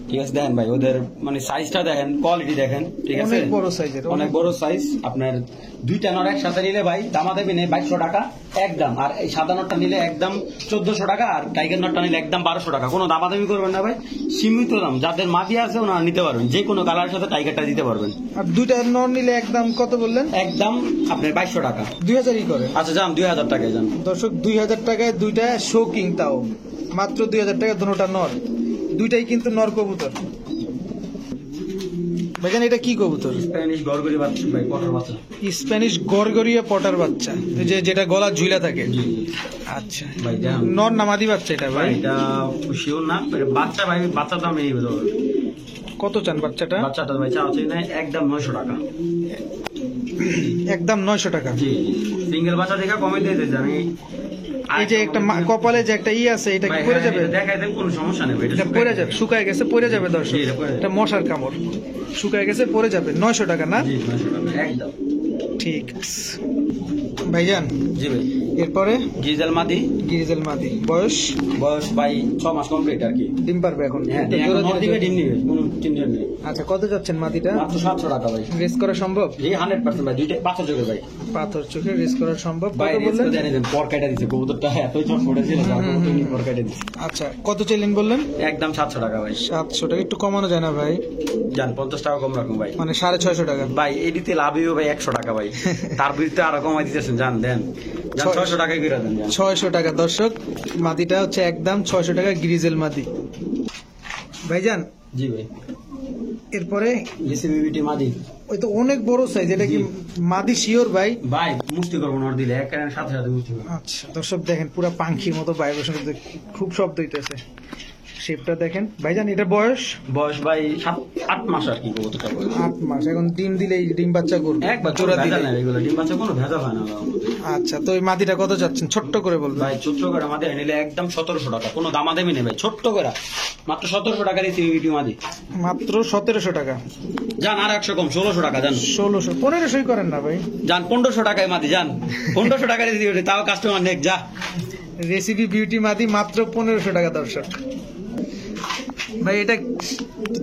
Speaker 2: ঠিক আছে। দেখেন ভাই ওদের মানে সাইজটা দেখেন, কোয়ালিটি দেখেন, ঠিক আছে,
Speaker 1: অনেক বড় সাইজের।
Speaker 2: অনেক বড় সাইজ। আপনার দুইটা নর একসাথে নিলে ভাই দামা দেবেন 2200 টাকা একদম, আর এই সাদা নটটা নিলে একদম 1400 টাকা, আর টাইগার নটটা নিলে একদম 1200 টাকা, কোনো দামাদামি করবেন না ভাই, সীমিত দাম, যাদের মাটি আছে ওনারা নিতে পারবেন, যে কোনো কালারের সাথে টাইগারটা দিতে পারবেন।
Speaker 1: আর দুইটা নর নিলে একদম কত বললেন?
Speaker 2: একদম আপনার 2200 টাকা।
Speaker 1: 2000ই করে।
Speaker 2: আচ্ছা যান 2000 টাকায় যান।
Speaker 1: দর্শক 2000 টাকায় দুইটা শোকিং, তাও মাত্র 2000 টাকা দুটোটা নর, দুইটাই কিন্তু নর কবুতর। ভাইজান এটা কি কবুতর?
Speaker 2: স্প্যানিশ গরগরি বাচ্চা ভাই, পটার বাচ্চা।
Speaker 1: স্প্যানিশ গরগরিয়া পটার বাচ্চা, এই যে যেটা গলা ঝুলা থাকে।
Speaker 2: জি
Speaker 1: আচ্ছা
Speaker 2: ভাই যান।
Speaker 1: নর না মাদি বাচ্চা এটা
Speaker 2: ভাই
Speaker 1: ভাই?
Speaker 2: এটা শিওর না, বাচ্চা ভাই, বাচ্চা দাম এই
Speaker 1: কত চান বাচ্চাটা?
Speaker 2: বাচ্চাটা ভাই চা হচ্ছে না একদম 900 টাকা।
Speaker 1: একদম 900 টাকা।
Speaker 2: জি সিঙ্গেল বাচ্চা দেখে কমে দিয়ে দেন।
Speaker 1: এই যে একটা কপালে যে একটা আছে, এটা কি পড়ে যাবে?
Speaker 2: দেখাই দেন, কোনো সমস্যা নেই,
Speaker 1: এটা পড়ে যাবে, শুকায় গেছে পড়ে যাবে দর্শক।
Speaker 2: জি, এটা পড়ে যাবে।
Speaker 1: এটা মশার কামড়, শুকায় গেছে পড়ে যাবে। 900 টাকা না?
Speaker 2: জি 900 টাকা একদম।
Speaker 1: ঠিক আছে ভাইজান।
Speaker 2: জি ভাই,
Speaker 1: এরপরে
Speaker 2: গিজেল মাদি,
Speaker 1: গিরিজেল মাদি, বয়স?
Speaker 2: বয়স ভাই 6 মাস কমপ্লিট আর কি।
Speaker 1: ডিম পারবে এখন?
Speaker 2: হ্যাঁ
Speaker 1: তো জোড়া
Speaker 2: নর দিবে, ডিম নিবে, কোনো চিন্তা নেই।
Speaker 1: আচ্ছা কত যাচ্ছেন মাদিটা?
Speaker 2: মাত্র 700 টাকা ভাই।
Speaker 1: রেস করা সম্ভব?
Speaker 2: জি 100% ভাই, দুইটা পাথর যোগের ভাই।
Speaker 1: পাথর চোখে রেস করা সম্ভব।
Speaker 2: ভাই
Speaker 1: কত বললেন?
Speaker 2: জানেন পর কাটা দিছে কবুতরটা, এতই চটপটে ছিল যে কবুতর নিয়ে পর কাটা দিছে।
Speaker 1: আচ্ছা কত চাইলেন বললেন?
Speaker 2: একদম 700 টাকা ভাই।
Speaker 1: 700 টাকা। একটু কমানো যায় না ভাই?
Speaker 2: জান 50 টাকা কম রাখুন ভাই।
Speaker 1: মানে 650 টাকা।
Speaker 2: ভাই এডিতে লাভ হইবে ভাই 100 টাকা ভাই, তার বিরুদ্ধে আরো কমাই দিতেছেন, জান দেন, জান 600 টাকায় করে দেন জান।
Speaker 1: 600 টাকা। দর্শক মাদিটা হচ্ছে একদম 600 টাকা গ্রিজেল মাদি। ভাইজান
Speaker 2: জি ভাই,
Speaker 1: এরপরে
Speaker 2: জিসিবিবিটি মাদি,
Speaker 1: ওই তো অনেক বড় সাইজ, এটা কি মাদি শিওর ভাই?
Speaker 2: ভাই মুষ্টি করবো নর দিলে এক কারণে সাথে সাথে মুষ্টি করবো।
Speaker 1: আচ্ছা দর্শক দেখেন পুরো পাখির মতো ভাইব্রেশন, খুব শব্দ হইতেছে। শেপটা দেখেন ভাইজান। এটা বয়স?
Speaker 2: বয়স ভাই 7-8 মাস আর কি কবুতরটা বয়স।
Speaker 1: 8 মাস। এখন ডিম দিলেই ডিম বাচ্চা করবে?
Speaker 2: একবার
Speaker 1: জোড়া
Speaker 2: ভেজা
Speaker 1: দিলে?
Speaker 2: না এগুলো, ডিম বাচ্চা কোনো ভেজা হয় না বাবার মধ্যে।
Speaker 1: আচ্ছা তো ওই মাদিটা কত যাচ্ছেন ছোট্ট করে বলবেন?
Speaker 2: ভাই ছোট্ট করে আমাদের নিলে একদম 1700 টাকা, কোনো দামা দেবি নেই ভাই, ছোট্ট করে মাত্র 1700 টাকা জিসিবিবিটি মাদি।
Speaker 1: মাত্র 1700 টাকা।
Speaker 2: জান আর 100 কম, 1600 টাকা জান।
Speaker 1: 1600 1500 করেন না ভাই?
Speaker 2: জান 1500 টাকায় মাদি, জান 1500 টাকা জিসিবিবিটি, তাও কাস্টমার নেক যা।
Speaker 1: রেসিপি বিউটি মাদি মাত্র 1500 টাকা। দর্শক ভাই এটা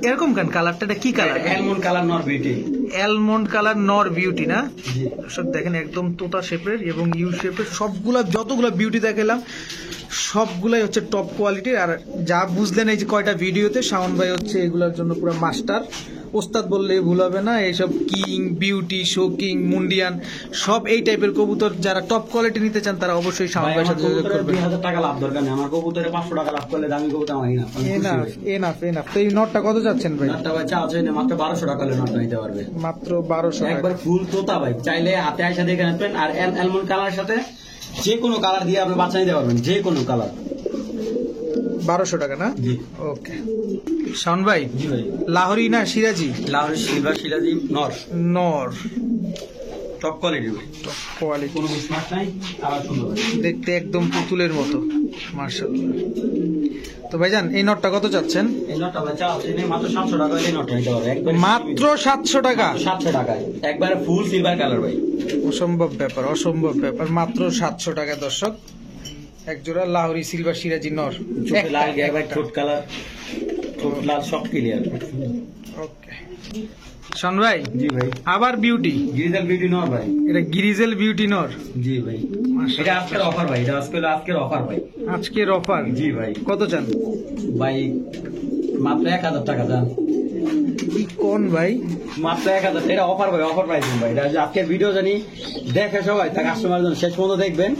Speaker 1: এরকম কেন কালারটা? এটা কি কালার?
Speaker 2: অ্যালমন্ড কালার নর বিউটি।
Speaker 1: অ্যালমন্ড কালার নর বিউটি না?
Speaker 2: জি
Speaker 1: দর্শক দেখেন একদম তোতা শেপের এবং ইউ শেপের সবগুলা, যতগুলো বিউটি দেখালাম সবগুলাই হচ্ছে টপ কোয়ালিটির। আর যা বুঝলেন এই যে কয়টা ভিডিওতে, শাওন ভাই হচ্ছে এগুলোর জন্য পুরো মাস্টার, ওস্তাদ বললেই ভুল হবে না। এইসব কিং, বিউটি, শোকিং, মুন্ডিয়ান সব এই টাইপের কবুতর যারা টপ কোয়ালিটি নিতে চান তারা অবশ্যই শাওন ভাইয়ের সাথে যোগাযোগ করবেন।
Speaker 2: 2000 টাকা লাভ দরকার নেই, আমার কবুতরে 500 টাকা লাভ করলে দামি কবুতর আমার না।
Speaker 1: Enough enough enough. তো এই নটটা কত যাচ্ছেন ভাই?
Speaker 2: নটটা ভাই চা আছে না, মাত্র 1200 টাকা হলে নটটা নিতে পারবে।
Speaker 1: মাত্র 1200 টাকা।
Speaker 2: একবার ফুল তোতা ভাই, চাইলে হাতে আইসা দেখে নেবেন। আর অ্যালমন্ড কালারের সাথে যে কোনো কালার দিয়ে আপনি বাচ্চা নিতে পারবেন, যে কোনো কালার।
Speaker 1: 1200 টাকা না?
Speaker 2: জি
Speaker 1: ওকে। শাওন ভাই,
Speaker 2: জি ভাই,
Speaker 1: লাহোরি না সিরাজি?
Speaker 2: লাহোরি সিলভার সিরাজি নর,
Speaker 1: নর,
Speaker 2: টপ কোয়ালিটি ভাই,
Speaker 1: টপ কোয়ালিটি,
Speaker 2: কোনো মিসমাচ নাই, কালার সুন্দর ভাই।
Speaker 1: দেখতে একদম পুতুলের মতো, মাশাআল্লাহ। তো ভাইজান এই নটটা কত চাচ্ছেন?
Speaker 2: এই নটটা ভাই চা আছে না, মাত্র 700 টাকা হলে নটটা নিতে পারবে। একবার
Speaker 1: মাত্র 700 টাকা?
Speaker 2: 700 টাকায় একবারে ফুল সিলভার কালার ভাই।
Speaker 1: অসম্ভব ব্যাপার, অসম্ভব ব্যাপার। মাত্র 700 টাকা দর্শক, এক জোড়া লাহোরি সিলভার সিরাজি নর।
Speaker 2: চোখে লাল গিয়ে একবার ঠোঁট কালার, ঠোঁট লাল, সব ক্লিয়ার।
Speaker 1: ওকে শাওন ভাই,
Speaker 2: জি ভাই,
Speaker 1: আবার বিউটি,
Speaker 2: গ্রিজেল বিউটি নর ভাই।
Speaker 1: এটা গ্রিজেল বিউটি নর।
Speaker 2: জি ভাই,
Speaker 1: মাশাআল্লাহ।
Speaker 2: এটা আজকের অফার ভাই, এটা আজকের অফার ভাই।
Speaker 1: আজকের অফার?
Speaker 2: জি ভাই।
Speaker 1: কত চান
Speaker 2: ভাই মাত্র 1000 টাকা যান।
Speaker 1: কি কোন ভাই?
Speaker 2: মাত্র 1000, এটা অফার ভাই, অফার প্রাইস ভাই। এটা যে আজকের ভিডিও জানি দেখে সবাই, তা কাস্টমার জন্য শেষ পর্যন্ত দেখবেন,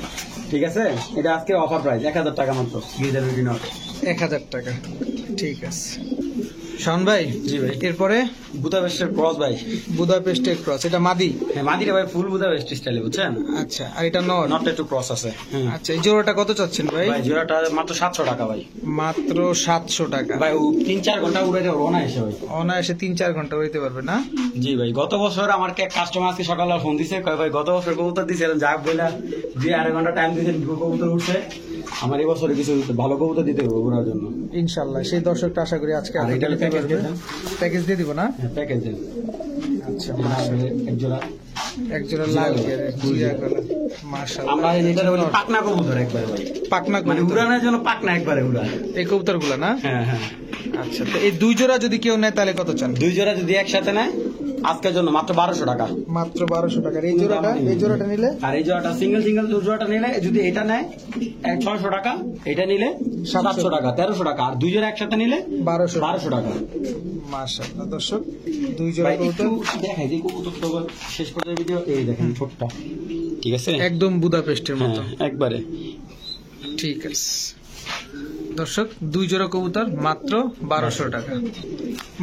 Speaker 2: ঠিক আছে? এটা আজকে অফার প্রাইস 1000 টাকা মাত্র, গ্রিজেল বিউটি নর।
Speaker 1: 1000 টাকা, ঠিক আছে। শাওন ভাই,
Speaker 2: জি ভাই,
Speaker 1: এরপরে
Speaker 2: বুদাপেস্টের ক্রস ভাই।
Speaker 1: বুদাপেস্টের ক্রস, এটা মাদি?
Speaker 2: হ্যাঁ মাদিটা ভাই, ফুল বুদাপেস্ট স্টাইলে, বুঝছেন?
Speaker 1: আচ্ছা, আর এটা নর?
Speaker 2: নটটা একটু ক্রস আছে। হ্যাঁ
Speaker 1: আচ্ছা, এই জোড়াটা কত চাচ্ছেন ভাই?
Speaker 2: ভাই জোড়াটা মাত্র 700 টাকা ভাই।
Speaker 1: মাত্র 700 টাকা?
Speaker 2: ভাই 3-4 ঘন্টা উড়ে যাবে অনায়াসে ভাই।
Speaker 1: অনায়াসে 3-4 ঘন্টা উড়াইতে পারবে না?
Speaker 2: জি ভাই, গত বছর আমার কাস্টমার আজকে সকালে ফোন দিছে, কয় ভাই গত বছর কবুতর দিয়েছিলেন, যাক বইলা 2-2.5 ঘন্টা টাইম দিয়েছেন, কবুতর উঠছে। আমার এই বছরে কিছু ভালো কবুতর দিতে হবে ওনার জন্য
Speaker 1: ইনশাআল্লাহ। সেই দর্শকটা আশা করি আজকে
Speaker 2: আর এটা প্যাকেজ দিয়ে দেন।
Speaker 1: প্যাকেজ দিয়ে দিব না?
Speaker 2: হ্যাঁ প্যাকেজ দেন।
Speaker 1: আচ্ছা,
Speaker 2: এক জোড়া,
Speaker 1: এক জোড়া লাল গিয়ারের জিরা কালার, মাশাআল্লাহ।
Speaker 2: আমরা এটা বলি পাকনা কবুতর একবারে ভাই,
Speaker 1: পাকনা
Speaker 2: মানে
Speaker 1: কবুতর?
Speaker 2: উড়ানোর জন্য পাকনা একবারে উড়া
Speaker 1: এই কবুতরগুলো না?
Speaker 2: হ্যাঁ হ্যাঁ।
Speaker 1: আচ্ছা, তো এই দুই জোড়া যদি কেউ নেয় তাহলে কত চান?
Speaker 2: 2 জোড়া যদি একসাথে নেয় আজকের জন্য মাত্র 1200 টাকা।
Speaker 1: মাত্র 1200 টাকা। এই জোড়াটা, এই জোড়াটা নিলে?
Speaker 2: আর এই জোড়াটা সিঙ্গেল জোড়াটা নিলে, যদি এটা নেয় 600 টাকা, এটা নিলে 700 টাকা, 1300 টাকা। আর 2 জোড়া একসাথে নিলে 1200 টাকা।
Speaker 1: মাশাআল্লাহ দর্শক, দুই জোড়া
Speaker 2: ভাই
Speaker 1: কবুতর
Speaker 2: একটু দেখাই যে কবুতর তো শেষ পর্যায়ে ভিডিও, এই দেখেন ছোটটা, ঠিক আছে?
Speaker 1: একদম বুদাপেস্টের মতো।
Speaker 2: হ্যাঁ একবারে
Speaker 1: ঠিক আছে দর্শক, দুই জোড়া কবুতর মাত্র 1200 টাকা।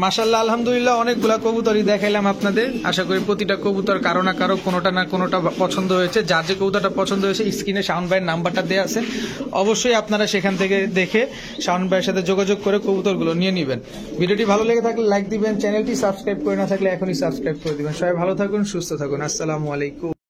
Speaker 1: মাশাআল্লাহ, আলহামদুলিল্লাহ, অনেকগুলা কবুতরই দেখাইলাম আপনাদের। আশা করি প্রতিটা কবুতর কারো না কারো, কোনোটা না কোনোটা পছন্দ হয়েছে। যার যে কবুতরটা পছন্দ হয়েছে স্ক্রিনে শাওন ভাইয়ের নাম্বারটা দেওয়া আছে, অবশ্যই আপনারা সেখান থেকে দেখে শাওন ভাইয়ের সাথে যোগাযোগ করে কবুতরগুলো নিয়ে নেবেন। ভিডিওটি ভালো লেগে থাকলে লাইক দিবেন, চ্যানেলটি সাবস্ক্রাইব করে না থাকলে এখনই সাবস্ক্রাইব করে দিবেন। সবাই ভালো থাকুন, সুস্থ থাকুন, আসসালামু আলাইকুম।